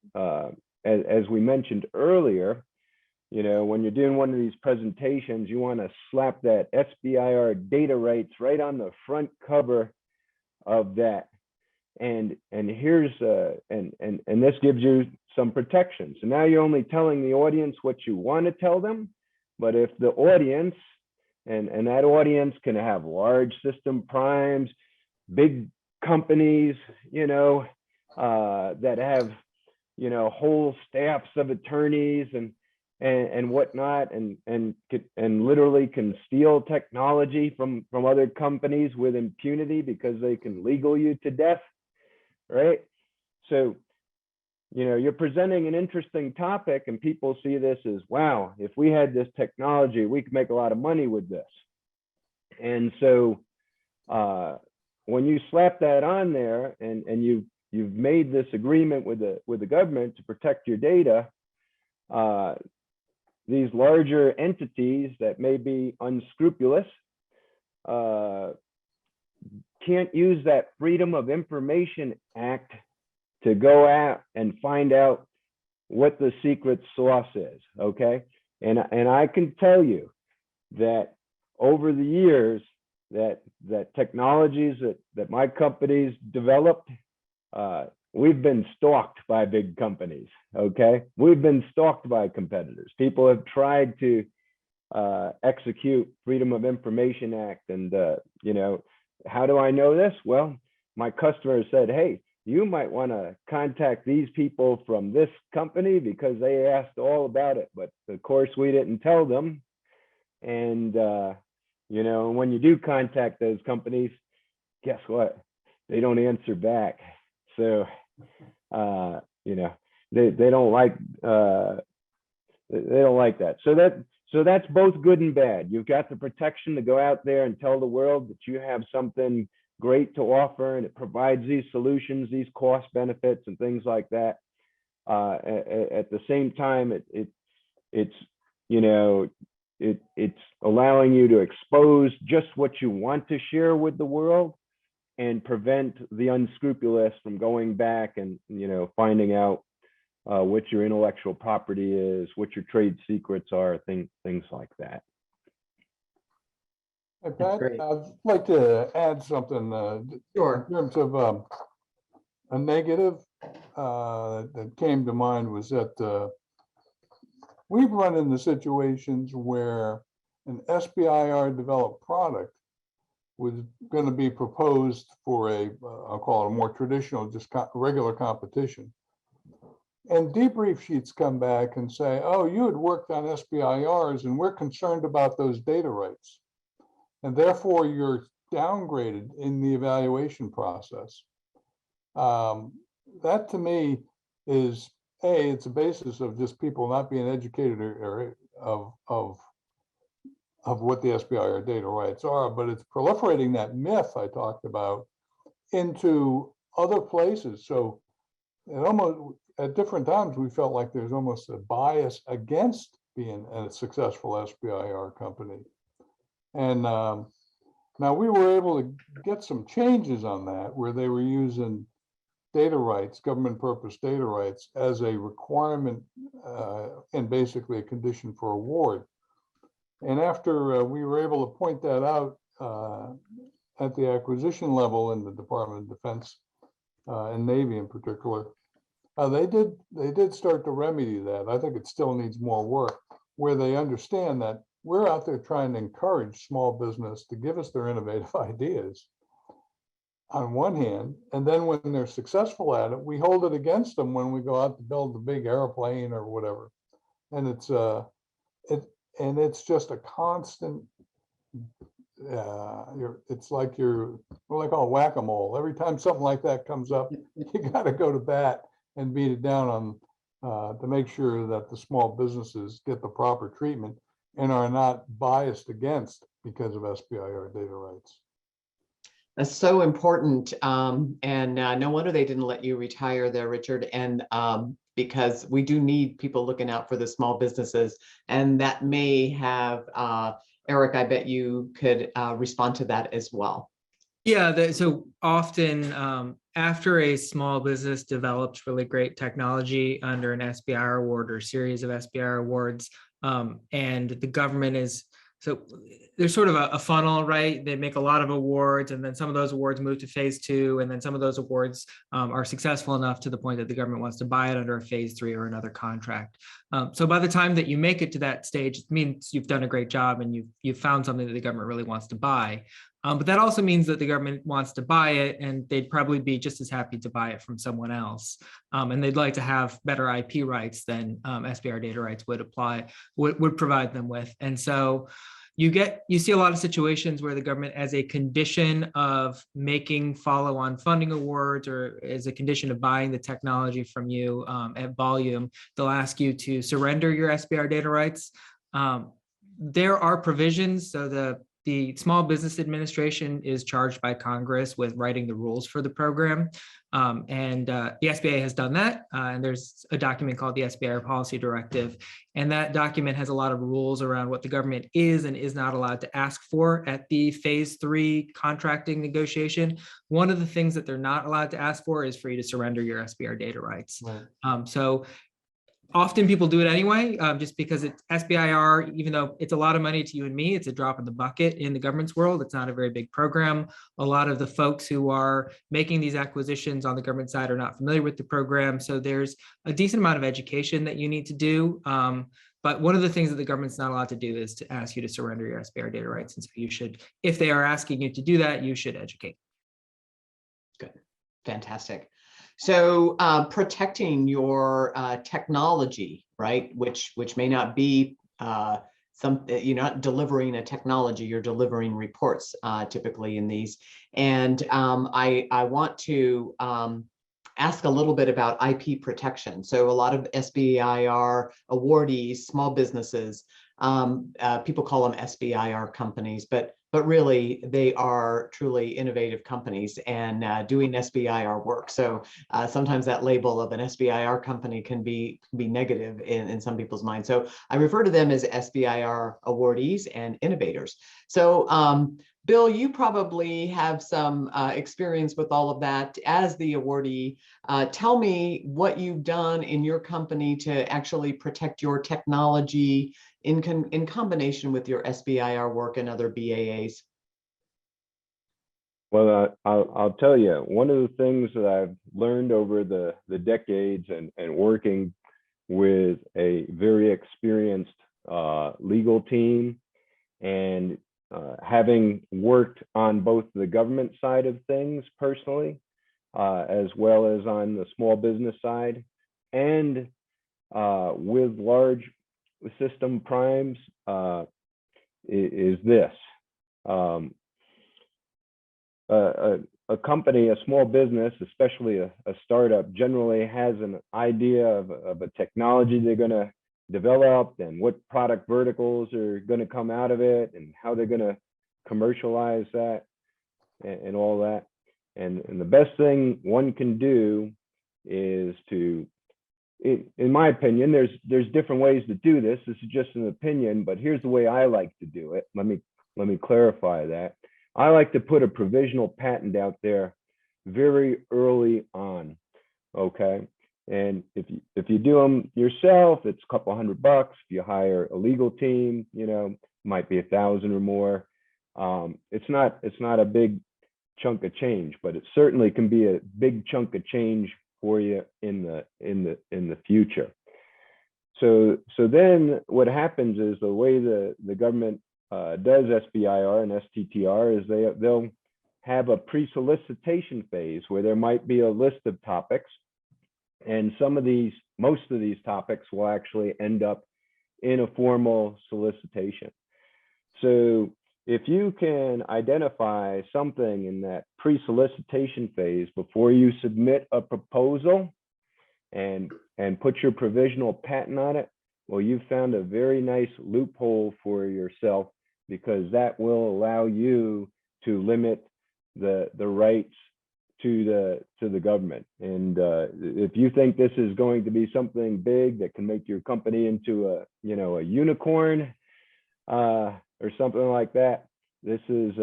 as we mentioned earlier, you know, when you're doing one of these presentations, you want to slap that SBIR data rights right on the front cover of that. And here's and this gives you some protection. So now you're only telling the audience what you want to tell them, but if the audience and that audience can have large system primes, big companies, you know, that have, you know, whole staffs of attorneys and whatnot, and literally can steal technology from other companies with impunity because they can legal you to death, right? So, you know, you're presenting an interesting topic, and people see this as, wow, if we had this technology, we could make a lot of money with this. And so when you slap that on there, and you've made this agreement with the government to protect your data, these larger entities that may be unscrupulous can't use that Freedom of Information Act to go out and find out what the secret sauce is, okay? And I can tell you that over the years that technologies that my companies developed, we've been stalked by big companies, okay? We've been stalked by competitors. People have tried to execute Freedom of Information Act, and you know, how do I know this? Well, my customer said, hey, you might want to contact these people from this company because they asked all about it, but of course we didn't tell them. And you know, when you do contact those companies, guess what? They don't answer back. So you know, they don't like that. So that's both good and bad. You've got the protection to go out there and tell the world that you have something great to offer, and it provides these solutions, these cost benefits and things like that. At the same time, it's you know, it's allowing you to expose just what you want to share with the world, and prevent the unscrupulous from going back and, you know, finding out what your intellectual property is, what your trade secrets are, things like that. Hey, Pat, I'd like to add something Sure. in terms of a negative that came to mind was that we've run into situations where an SBIR developed product was going to be proposed for I'll call it a more traditional, just regular competition. And debrief sheets come back and say, oh, you had worked on SBIRs and we're concerned about those data rights. And therefore you're downgraded in the evaluation process. That to me is, it's a basis of just people not being educated of what the SBIR data rights are, but it's proliferating that myth I talked about into other places. So it almost, at different times, we felt like there's almost a bias against being a successful SBIR company. And now we were able to get some changes on that, where they were using data rights, government purpose data rights, as a requirement and basically a condition for award. And after we were able to point that out at the acquisition level in the Department of Defense and Navy in particular, they did start to remedy that. I think it still needs more work, where they understand that we're out there trying to encourage small business to give us their innovative ideas on one hand, and then when they're successful at it, we hold it against them when we go out to build the big airplane or whatever. And it's just a constant it's like you're what I call whack-a-mole. Every time something like that comes up, you got to go to bat and beat it down on to make sure that the small businesses get the proper treatment and are not biased against because of SBIR data rights. That's so important. And no wonder they didn't let you retire there, Richard. And because we do need people looking out for the small businesses. And that may have, Eric, I bet you could respond to that as well. Yeah, so often after a small business develops really great technology under an SBIR award or series of SBIR awards, and the government is, so there's sort of a funnel, right? They make a lot of awards, and then some of those awards move to phase 2, and then some of those awards are successful enough to the point that the government wants to buy it under a phase 3 or another contract. So by the time that you make it to that stage, it means you've done a great job and you've found something that the government really wants to buy. But that also means that the government wants to buy it, and they'd probably be just as happy to buy it from someone else. And they'd like to have better IP rights than SBIR data rights would provide them with. And so you see a lot of situations where the government, as a condition of making follow-on funding awards or as a condition of buying the technology from you at volume, they'll ask you to surrender your SBIR data rights. There are provisions, so the Small Business Administration is charged by Congress with writing the rules for the program. And the SBA has done that. And there's a document called the SBIR Policy Directive. And that document has a lot of rules around what the government is and is not allowed to ask for at the phase 3 contracting negotiation. One of the things that they're not allowed to ask for is for you to surrender your SBIR data rights. Right. So often people do it anyway, just because it's SBIR, even though it's a lot of money to you and me, it's a drop in the bucket in the government's world. It's not a very big program. A lot of the folks who are making these acquisitions on the government side are not familiar with the program. So there's a decent amount of education that you need to do. But one of the things that the government's not allowed to do is to ask you to surrender your SBIR data rights. And so you should, if they are asking you to do that, you should educate. Good, fantastic. So protecting your technology, right, which may not be you're not delivering a technology, you're delivering reports typically in these. And I want to ask a little bit about IP protection. So a lot of SBIR awardees, small businesses, people call them SBIR companies, but really they are truly innovative companies and doing SBIR work. So sometimes that label of an SBIR company can be negative in some people's minds. So I refer to them as SBIR awardees and innovators. So Bill, you probably have some experience with all of that as the awardee. Tell me what you've done in your company to actually protect your technology in combination with your SBIR work and other BAAs. Well, I'll tell you, one of the things that I've learned over the decades and working with a very experienced legal team and having worked on both the government side of things personally, as well as on the small business side, and with large system primes, is this. A company, a small business, especially a startup, generally has an idea of a technology they're going to develop and what product verticals are going to come out of it and how they're going to commercialize that and all that. And the best thing one can do is to, in my opinion, there's different ways to do this. This is just an opinion, but here's the way I like to do it. Let me clarify that. I like to put a provisional patent out there very early on, okay? And if you do them yourself, it's a couple $100. If you hire a legal team, you know, might be 1,000 or more. It's not a big chunk of change, but it certainly can be a big chunk of change for you in the future. So then what happens is the way the government does SBIR and STTR is they'll have a pre-solicitation phase where there might be a list of topics, and most of these topics will actually end up in a formal solicitation. So if you can identify something in that pre-solicitation phase before you submit a proposal and put your provisional patent on it, well, you've found a very nice loophole for yourself, because that will allow you to limit the rights to the government. And if you think this is going to be something big that can make your company into a unicorn or something like that, this is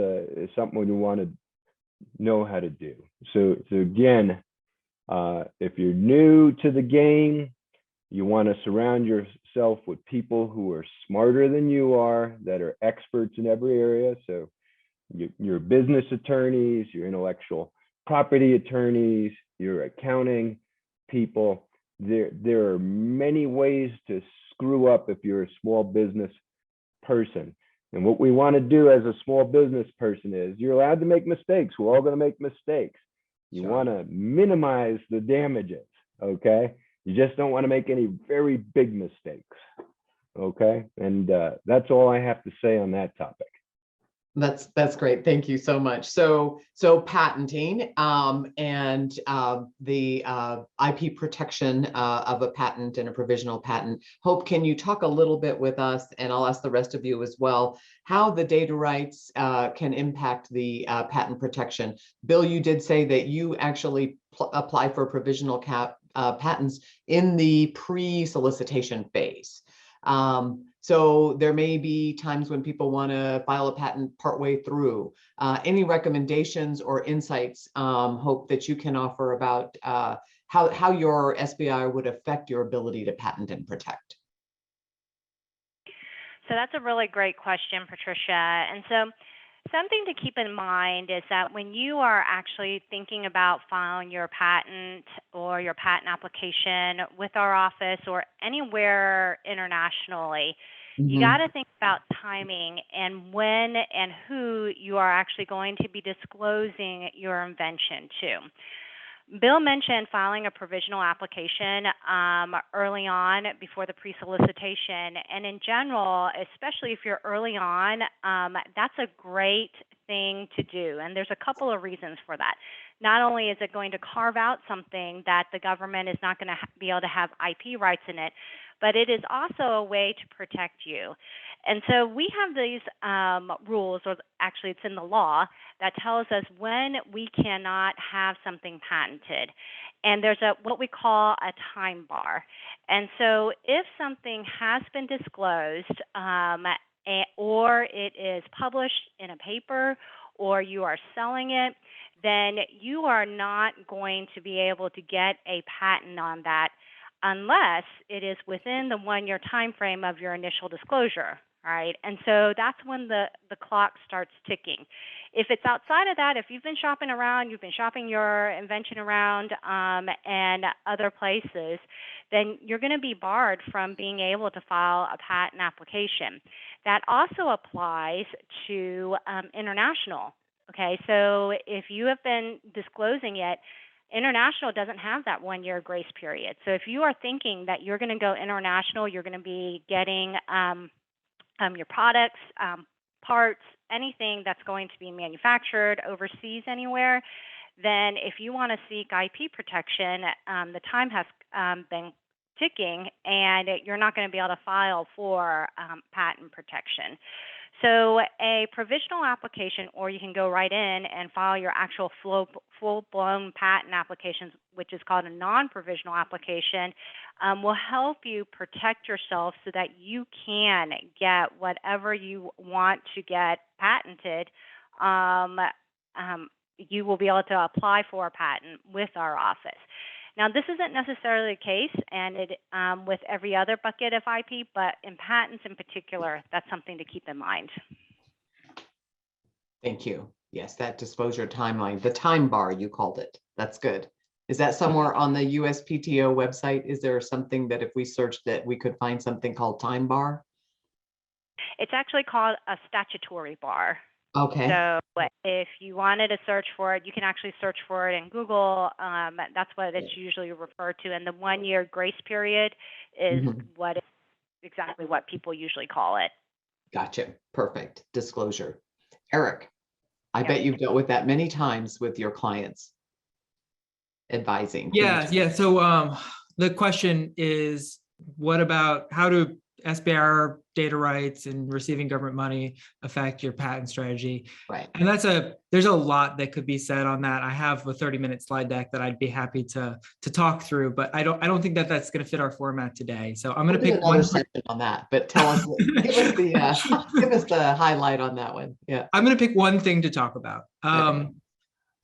something you want to know how to do. So again, if you're new to the game, you want to surround yourself with people who are smarter than you are, that are experts in every area. So your business attorneys, your intellectual property attorneys, your accounting people. There are many ways to screw up if you're a small business person. And what we want to do as a small business person is, you're allowed to make mistakes. We're all going to make mistakes. You want to minimize the damages, okay? You just don't want to make any very big mistakes, okay? And that's all I have to say on that topic. That's great. Thank you so much. So patenting and the IP protection of a patent and a provisional patent. Hope, can you talk a little bit with us, and I'll ask the rest of you as well, how the data rights can impact the patent protection? Bill, you did say that you actually apply for provisional patents in the pre-solicitation phase. So there may be times when people want to file a patent partway through. Any recommendations or insights, Hope, that you can offer about how your SBIR would affect your ability to patent and protect? So that's a really great question, Patricia. And so something to keep in mind is that when you are actually thinking about filing your patent or your patent application with our office or anywhere internationally, you got to think about timing and when and who you are actually going to be disclosing your invention to. Bill mentioned filing a provisional application early on before the pre-solicitation. And in general, especially if you're early on, that's a great thing to do. And there's a couple of reasons for that. Not only is it going to carve out something that the government is not going to be able to have IP rights in it, but it is also a way to protect you. And so we have these rules, or actually it's in the law, that tells us when we cannot have something patented. And there's what we call a time bar. And so if something has been disclosed or it is published in a paper or you are selling it, then you are not going to be able to get a patent on that unless it is within the 1-year time frame of your initial disclosure, right? And so that's when the clock starts ticking. If it's outside of that, if you've been shopping around, you've been shopping your invention around and other places, then you're going to be barred from being able to file a patent application. That also applies to international. Okay, so if you have been disclosing it, international doesn't have that 1-year grace period. So if you are thinking that you're going to go international, you're going to be getting your products, parts, anything that's going to be manufactured overseas anywhere, then if you want to seek IP protection, the time has been ticking and you're not going to be able to file for patent protection. So a provisional application, or you can go right in and file your actual full-blown patent applications, which is called a non-provisional application, will help you protect yourself so that you can get whatever you want to get patented. You will be able to apply for a patent with our office. Now, this isn't necessarily the case, and with every other bucket of IP, but in patents in particular, that's something to keep in mind. Thank you. Yes, that disclosure timeline, the time bar, you called it. That's good. Is that somewhere on the USPTO website? Is there something that if we searched that we could find something called time bar? It's actually called a statutory bar. Okay. So if you wanted to search for it, you can actually search for it in Google. That's what it's usually referred to. And the 1-year grace period is exactly what people usually call it. Gotcha. Perfect. Disclosure. Eric, I bet you've dealt with that many times with your clients advising. Yeah. So the question is, what about how do SBIR data rights and receiving government money affect your patent strategy? Right. And there's a lot that could be said on that. I have a 30-minute slide deck that I'd be happy to talk through, but I don't think that that's going to fit our format today. So I'm going to pick another section on that, but tell us, give us the highlight on that one. Yeah. I'm going to pick one thing to talk about. Okay.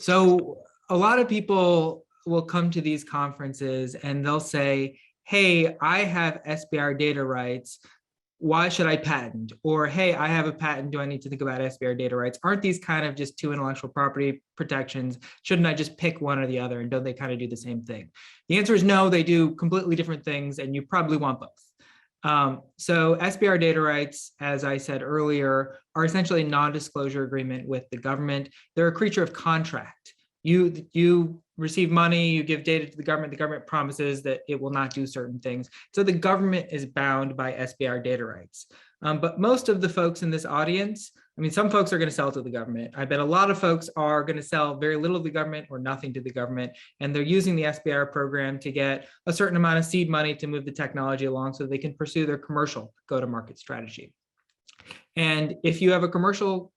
So a lot of people will come to these conferences and they'll say, hey, I have SBIR data rights. Why should I patent? Or, hey, I have a patent. Do I need to think about SBIR data rights? Aren't these kind of just two intellectual property protections? Shouldn't I just pick one or the other? And don't they kind of do the same thing? The answer is no, they do completely different things, and you probably want both. So SBIR data rights, as I said earlier, are essentially a non-disclosure agreement with the government. They're a creature of contract. You receive money, you give data to the government promises that it will not do certain things. So the government is bound by SBIR data rights. But most of the folks in this audience, I mean, some folks are going to sell to the government. I bet a lot of folks are going to sell very little to the government or nothing to the government. And they're using the SBIR program to get a certain amount of seed money to move the technology along so they can pursue their commercial go-to-market strategy. And if you have a commercial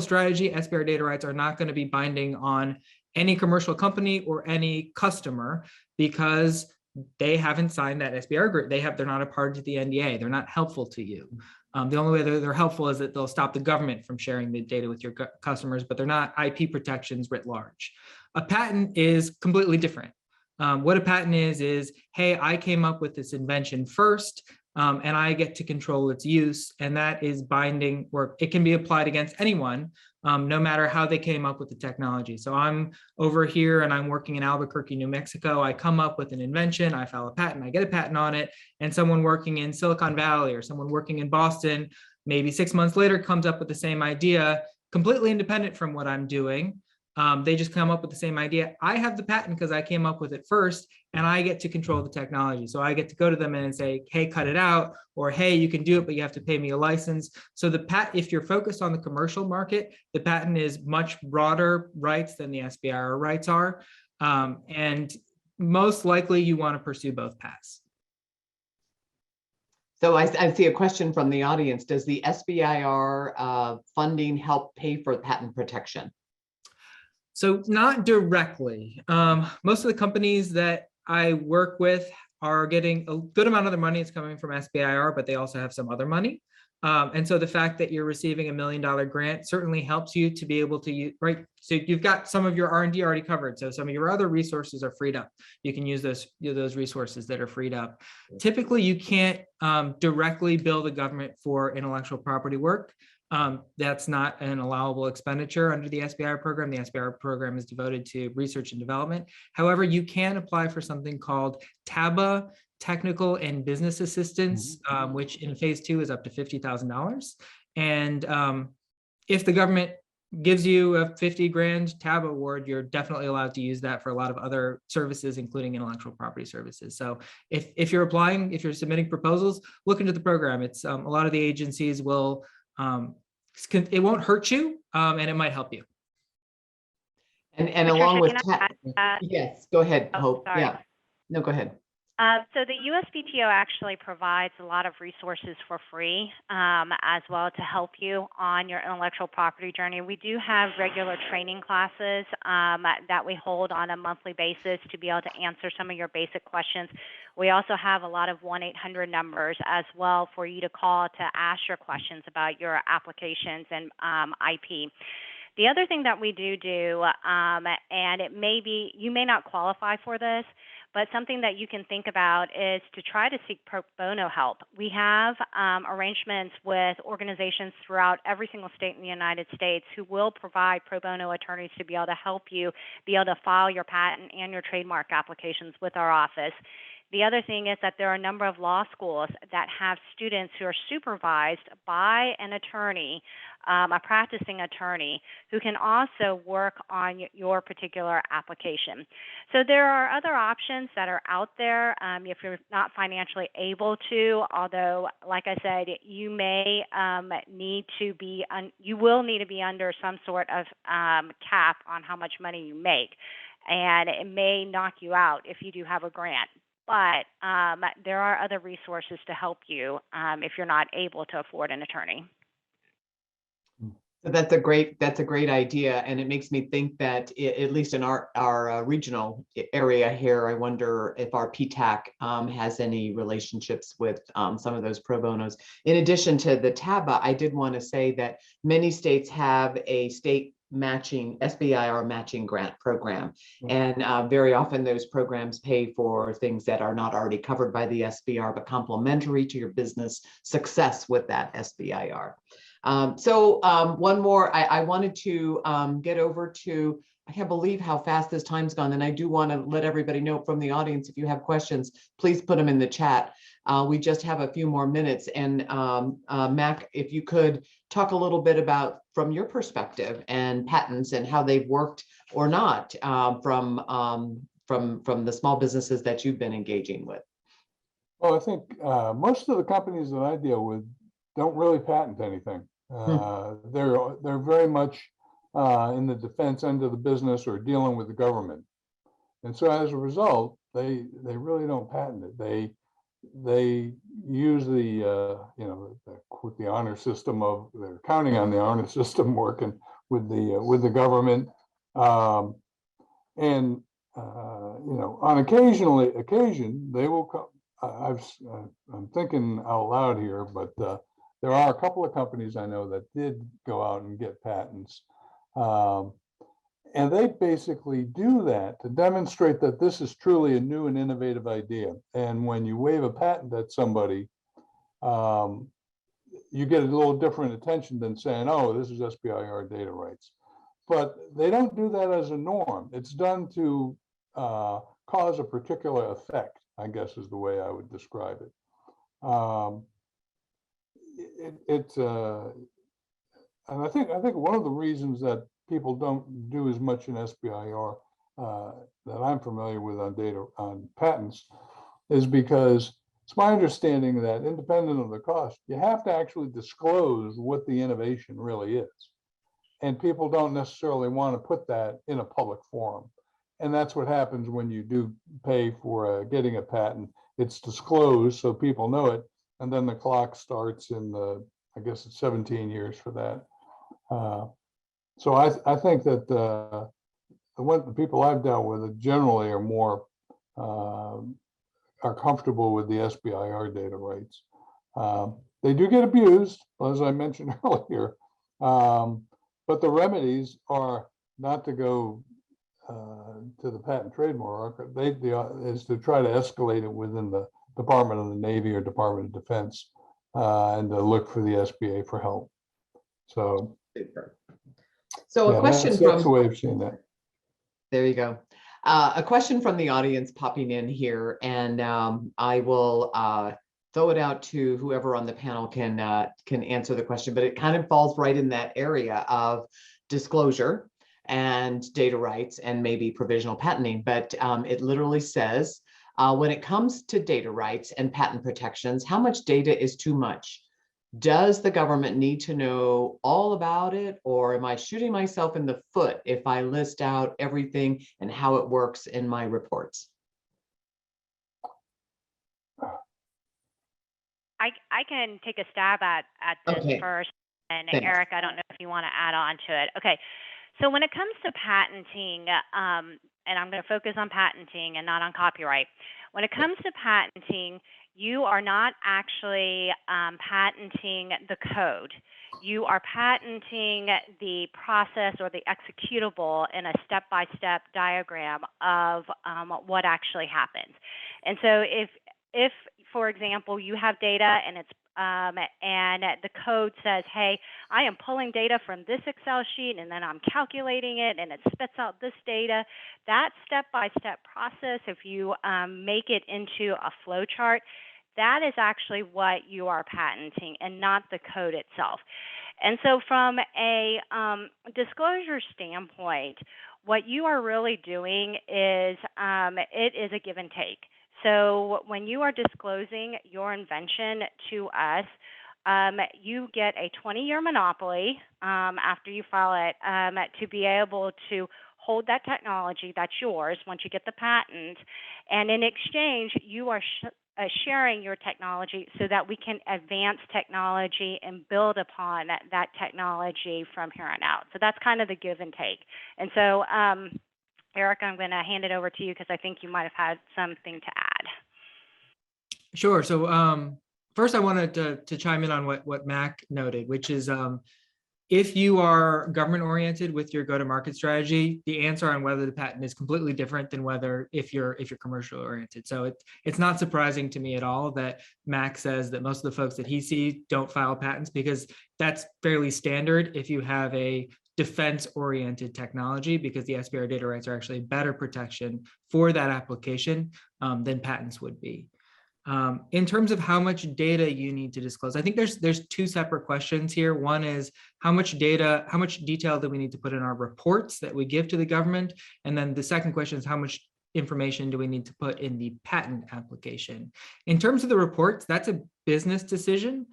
strategy, SBIR data rights are not going to be binding on any commercial company or any customer because they haven't signed that SBIR agreement. They're not a part of the NDA. They're not helpful to you. The only way they're helpful is that they'll stop the government from sharing the data with your customers, but they're not IP protections writ large. A patent is completely different. What a patent is, hey, I came up with this invention first, and I get to control its use, and that is binding, or it can be applied against anyone, no matter how they came up with the technology. So I'm over here and I'm working in Albuquerque, New Mexico. I come up with an invention, I file a patent, I get a patent on it, and someone working in Silicon Valley or someone working in Boston, maybe 6 months later, comes up with the same idea, completely independent from what I'm doing. They just come up with the same idea. I have the patent because I came up with it first, and I get to control the technology. So I get to go to them and say, hey, cut it out, or hey, you can do it, but you have to pay me a license. So the patent, if you're focused on the commercial market, the patent is much broader rights than the SBIR rights are. And most likely you want to pursue both paths. So I see a question from the audience. Does the SBIR funding help pay for patent protection? So not directly. Most of the companies that I work with are getting a good amount of their money is coming from SBIR, but they also have some other money. And so the fact that you're receiving $1 million grant certainly helps you to be able to use, right? So you've got some of your R&D already covered. So some of your other resources are freed up. You can use those resources that are freed up. Typically, you can't directly bill the government for intellectual property work. That's not an allowable expenditure under the SBIR program. The SBIR program is devoted to research and development. However, you can apply for something called TABA, Technical and Business Assistance, which in phase 2 is up to $50,000. And if the government gives you a 50 grand TABA award, you're definitely allowed to use that for a lot of other services, including intellectual property services. So if you're applying, if you're submitting proposals, look into the program. It's a lot of the agencies will, it won't hurt you, and it might help you. And Patricia, along with yes, go ahead, Hope. Sorry. Yeah, no, go ahead. So the USPTO actually provides a lot of resources for free as well to help you on your intellectual property journey. We do have regular training classes that we hold on a monthly basis to be able to answer some of your basic questions. We also have a lot of 1-800 numbers as well for you to call to ask your questions about your applications and IP. The other thing that we do, and it may be, you may not qualify for this, but something that you can think about is to try to seek pro bono help. We have arrangements with organizations throughout every single state in the United States who will provide pro bono attorneys to be able to help you be able to file your patent and your trademark applications with our office. The other thing is that there are a number of law schools that have students who are supervised by an attorney, a practicing attorney, who can also work on your particular application. So there are other options that are out there if you're not financially able to, although, like I said, you may need to be, you will need to be under some sort of cap on how much money you make. And it may knock you out if you do have a grant. But there are other resources to help you if you're not able to afford an attorney. That's a great idea, and it makes me think that at least in our regional area here, I wonder if our PTAC has any relationships with some of those pro bonos. In addition to the TABA, I did want to say that many states have a state matching SBIR matching grant program, and very often those programs pay for things that are not already covered by the SBIR but complementary to your business success with that SBIR. One more, I wanted to get over to, I can't believe how fast this time's gone, and I do want to let everybody know from the audience, if you have questions, please put them in the chat. We just have a few more minutes, and Mac, if you could talk a little bit about, from your perspective, and patents and how they've worked or not from the small businesses that you've been engaging with. Well, I think most of the companies that I deal with don't really patent anything. They're very much in the defense end of the business or dealing with the government, and so as a result, they really don't patent it. They use the with the honor system of, they're counting on the honor system working with the government, and on occasion they will come. I'm thinking out loud here, but there are a couple of companies I know that did go out and get patents. And they basically do that to demonstrate that this is truly a new and innovative idea. And when you wave a patent at somebody, you get a little different attention than saying, oh, this is SBIR data rights. But they don't do that as a norm. It's done to cause a particular effect, I guess is the way I would describe it. And I think one of the reasons that people don't do as much in SBIR that I'm familiar with on patents is because it's my understanding that, independent of the cost, you have to actually disclose what the innovation really is. And people don't necessarily want to put that in a public forum. And that's what happens when you do pay for getting a patent. It's disclosed so people know it, and then the clock starts in I guess it's 17 years for that. So I think that the people I've dealt with generally are more are comfortable with the SBIR data rights. They do get abused, as I mentioned earlier, but the remedies are not to go to the patent trademark. Is to try to escalate it within the Department of the Navy or Department of Defense, and to look for the SBA for help. So. So a question that's the way I've seen that. There you go. A question from the audience popping in here, and I will throw it out to whoever on the panel can answer the question, but it kind of falls right in that area of disclosure and data rights and maybe provisional patenting. But it literally says, when it comes to data rights and patent protections, how much data is too much? Does the government need to know all about it, or am I shooting myself in the foot if I list out everything and how it works in my reports? I can take a stab at this first, and Thanks. Eric, I don't know if you want to add on to it. Okay, so when it comes to patenting, and I'm going to focus on patenting and not on copyright. When it comes to patenting, you are not actually patenting the code. You are patenting the process or the executable in a step-by-step diagram of what actually happens. And so if, for example, you have data and it's and the code says, hey, I am pulling data from this Excel sheet and then I'm calculating it and it spits out this data. That step-by-step process, if you make it into a flow chart, that is actually what you are patenting and not the code itself. And so from a disclosure standpoint, what you are really doing is it is a give and take. So when you are disclosing your invention to us, you get a 20-year monopoly after you file it to be able to hold that technology that's yours once you get the patent. And in exchange, you are sharing your technology so that we can advance technology and build upon that technology from here on out. So that's kind of the give and take. And so, Eric, I'm going to hand it over to you because I think you might have had something to add. Sure. So first, I wanted to chime in on what Mac noted, which is if you are government oriented with your go-to-market strategy, the answer on whether the patent is completely different than whether if you're commercial oriented. So it's not surprising to me at all that Mac says that most of the folks that he sees don't file patents, because that's fairly standard if you have a defense-oriented technology, because the SBIR data rights are actually better protection for that application than patents would be. In terms of how much data you need to disclose, I think there's two separate questions here. One is how much detail do we need to put in our reports that we give to the government? And then the second question is how much information do we need to put in the patent application? In terms of the reports, that's a business decision.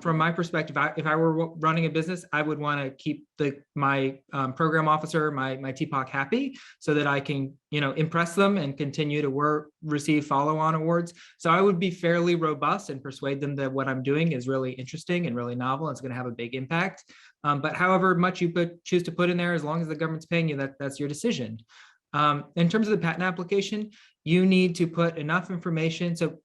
From my perspective, if I were running a business, I would want to keep my program officer, my TPOC happy, so that I can, impress them and continue to receive follow-on awards. So I would be fairly robust and persuade them that what I'm doing is really interesting and really novel. And it's going to have a big impact. But however much you choose to put in there, as long as the government's paying you, that's your decision. In terms of the patent application, you need to put enough information. So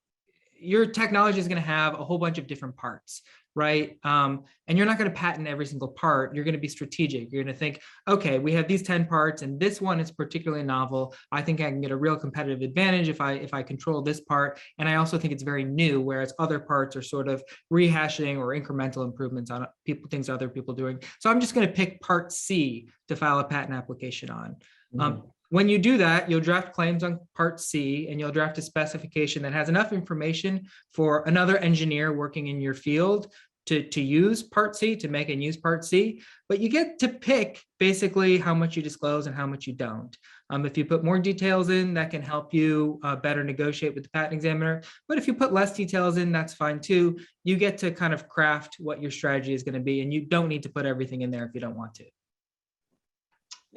your technology is going to have a whole bunch of different parts, right? And you're not going to patent every single part. You're going to be strategic. You're going to think, okay, we have these 10 parts and this one is particularly novel. I think I can get a real competitive advantage if I control this part. And I also think it's very new, whereas other parts are sort of rehashing or incremental improvements on things other people doing. So I'm just going to pick part C to file a patent application on. When you do that, you'll draft claims on part C and you'll draft a specification that has enough information for another engineer working in your field to use part C, to make and use part C, but you get to pick basically how much you disclose and how much you don't. If you put more details in, that can help you better negotiate with the patent examiner. But if you put less details in, that's fine too. You get to kind of craft what your strategy is going to be, and you don't need to put everything in there if you don't want to.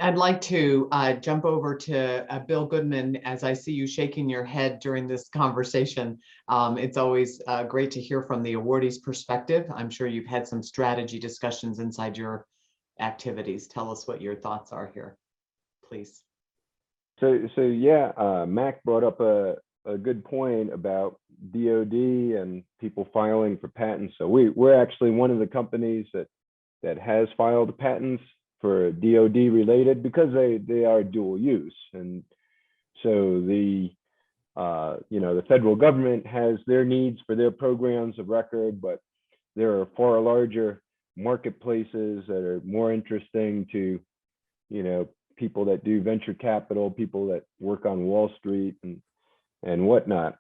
I'd like to jump over to Bill Goodman, as I see you shaking your head during this conversation. It's always great to hear from the awardee's perspective. I'm sure you've had some strategy discussions inside your activities. Tell us what your thoughts are here, please. So yeah, Mac brought up a good point about DoD and people filing for patents. So we're actually one of the companies that has filed patents for DoD related, because they are dual use. And so the federal government has their needs for their programs of record, but there are far larger marketplaces that are more interesting to, people that do venture capital, people that work on Wall Street and whatnot.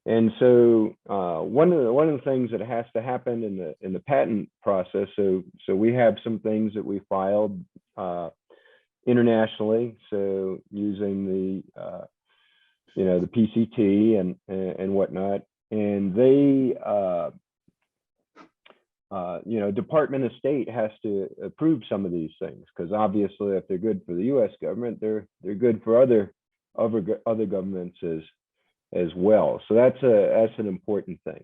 And so one of the things that has to happen in the patent process, so we have some things that we filed internationally, so using the PCT and whatnot, and they Department of State has to approve some of these things, because obviously if they're good for the U.S. government, they're good for other governments as well. So that's an important thing.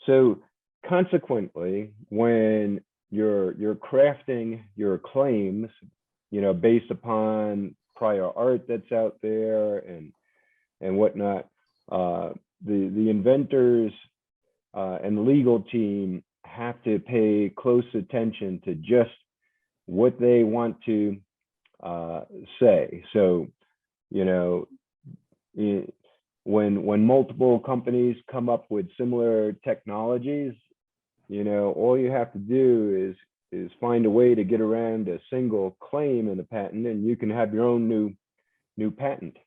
So consequently, when you're crafting your claims, based upon prior art that's out there and whatnot, the inventors and the legal team have to pay close attention to just what they want to say. So, when multiple companies come up with similar technologies, all you have to do is find a way to get around a single claim in the patent, and you can have your own new patent.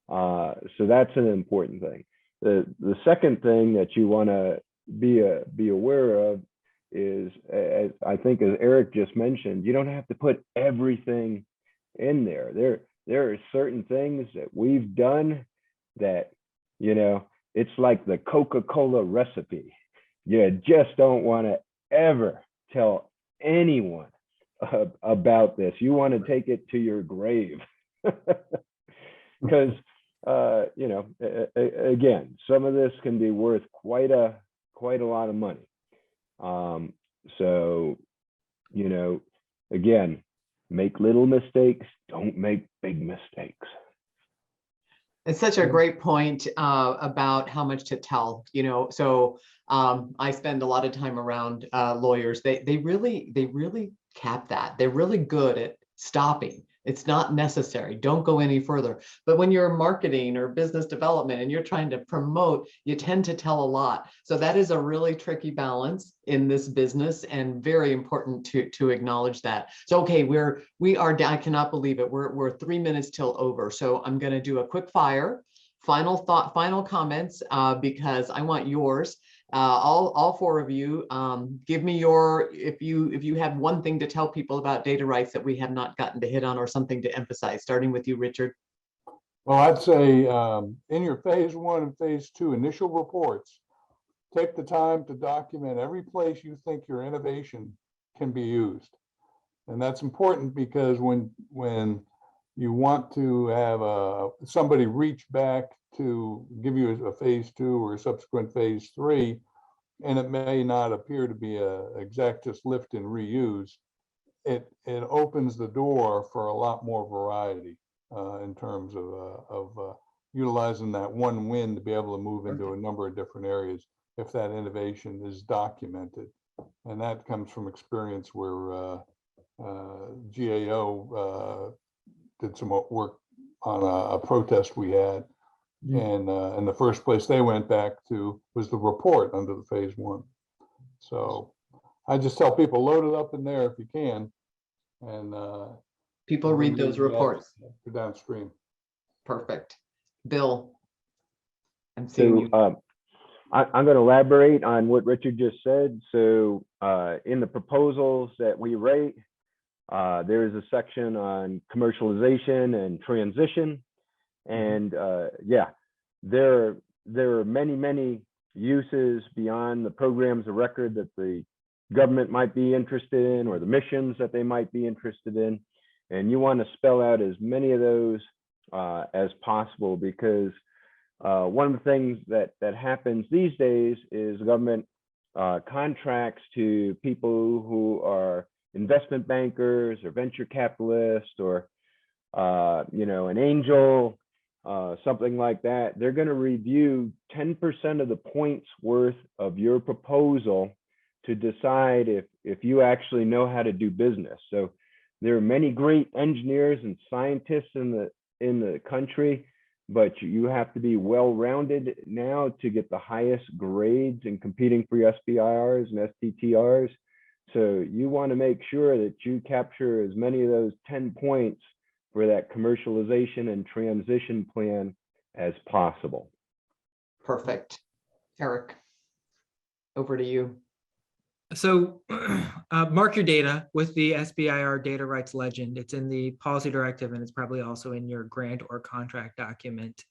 So that's an important thing. The second thing that you want to be aware of is, as I think as Eric just mentioned, you don't have to put everything in there. There are certain things that we've done that, it's like the Coca-Cola recipe. You just don't want to ever tell anyone about this. You want to take it to your grave. Because, again, some of this can be worth quite a lot of money. So, again, make little mistakes, don't make big mistakes. It's such a great point about how much to tell, so I spend a lot of time around lawyers. They really cap that. They're really good at stopping. It's not necessary. Don't go any further. But when you're marketing or business development and you're trying to promote, you tend to tell a lot. So that is a really tricky balance in this business, and very important to acknowledge that. So, okay, we are down. I cannot believe it. We're 3 minutes till over. So I'm going to do a quick fire, final thought, final comments, because I want yours. All four of you, give me your, if you have one thing to tell people about data rights that we have not gotten to hit on, or something to emphasize, starting with you, Richard. Well, I'd say in your phase 1 and phase 2 initial reports, take the time to document every place you think your innovation can be used. And that's important, because when you want to have somebody reach back to give you a phase 2 or a subsequent phase 3, and it may not appear to be a exact just lift and reuse, it opens the door for a lot more variety in terms of utilizing that one win to be able to move into a number of different areas if that innovation is documented. And that comes from experience where GAO did some work on a protest we had. And the first place they went back to was the report under the phase 1. So I just tell people, load it up in there if you can. And people read those reports. Downstream. Perfect. Bill, I'm seeing you. I'm going to elaborate on what Richard just said. So in the proposals that we write, there is a section on commercialization and transition. And there are many uses beyond the programs of record that the government might be interested in, or the missions that they might be interested in. And you want to spell out as many of those as possible, because one of the things that happens these days is government contracts to people who are investment bankers or venture capitalists, or an angel, something like that. They're going to review 10% of the points worth of your proposal to decide if you actually know how to do business. So there are many great engineers and scientists in the country, but you have to be well-rounded now to get the highest grades in competing for SBIRs and STTRs. So you want to make sure that you capture as many of those 10 points for that commercialization and transition plan as possible. Perfect. Eric, over to you. So mark your data with the SBIR data rights legend. It's in the policy directive, and it's probably also in your grant or contract document.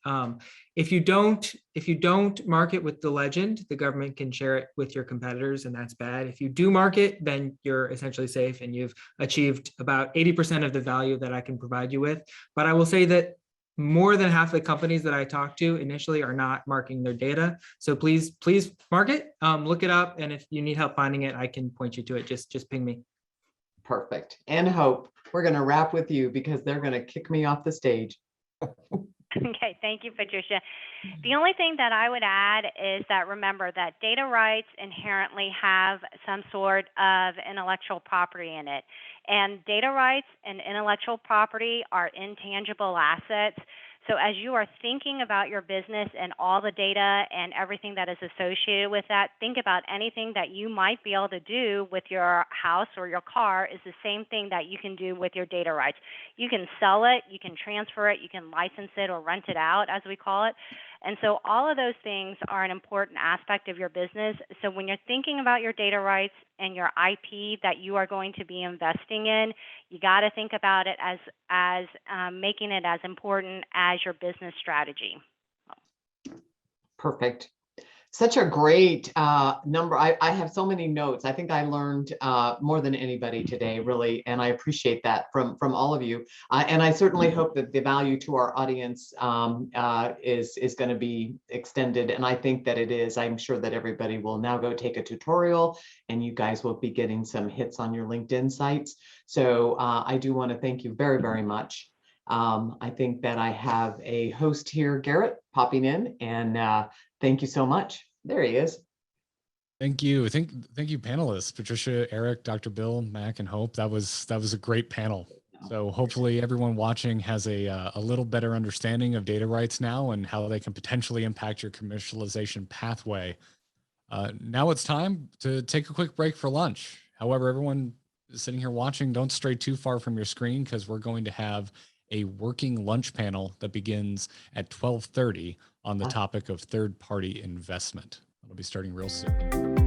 If you don't mark it with the legend, the government can share it with your competitors, and that's bad. If you do mark it, then you're essentially safe, and you've achieved about 80% of the value that I can provide you with. But I will say that more than half the companies that I talk to initially are not marking their data. So please mark it, look it up. And if you need help finding it, I can point you to it. Just ping me. Perfect. And Hope, we're going to wrap with you because they're going to kick me off the stage. Okay, thank you, Patricia. The only thing that I would add is that remember that data rights inherently have some sort of intellectual property in it. And data rights and intellectual property are intangible assets. So as you are thinking about your business and all the data and everything that is associated with that, think about anything that you might be able to do with your house or your car is the same thing that you can do with your data rights. You can sell it, you can transfer it, you can license it or rent it out, as we call it. And so all of those things are an important aspect of your business. So when you're thinking about your data rights and your IP that you are going to be investing in, you got to think about it as making it as important as your business strategy. Perfect. Such a great number. I have so many notes. I think I learned more than anybody today, really, and I appreciate that from all of you. And I certainly hope that the value to our audience is going to be extended, and I think that it is. I'm sure that everybody will now go take a tutorial, and you guys will be getting some hits on your LinkedIn sites. So I do want to thank you very, very much. I think that I have a host here, Garrett, popping in, and thank you so much. There he is. Thank you. Thank you, panelists, Patricia, Eric, Dr. Bill, Mac, and Hope. That was a great panel. So hopefully everyone watching has a little better understanding of data rights now and how they can potentially impact your commercialization pathway. Now it's time to take a quick break for lunch. However, everyone sitting here watching, don't stray too far from your screen because we're going to have a working lunch panel that begins at 12:30 on the topic of third-party investment. It'll be starting real soon.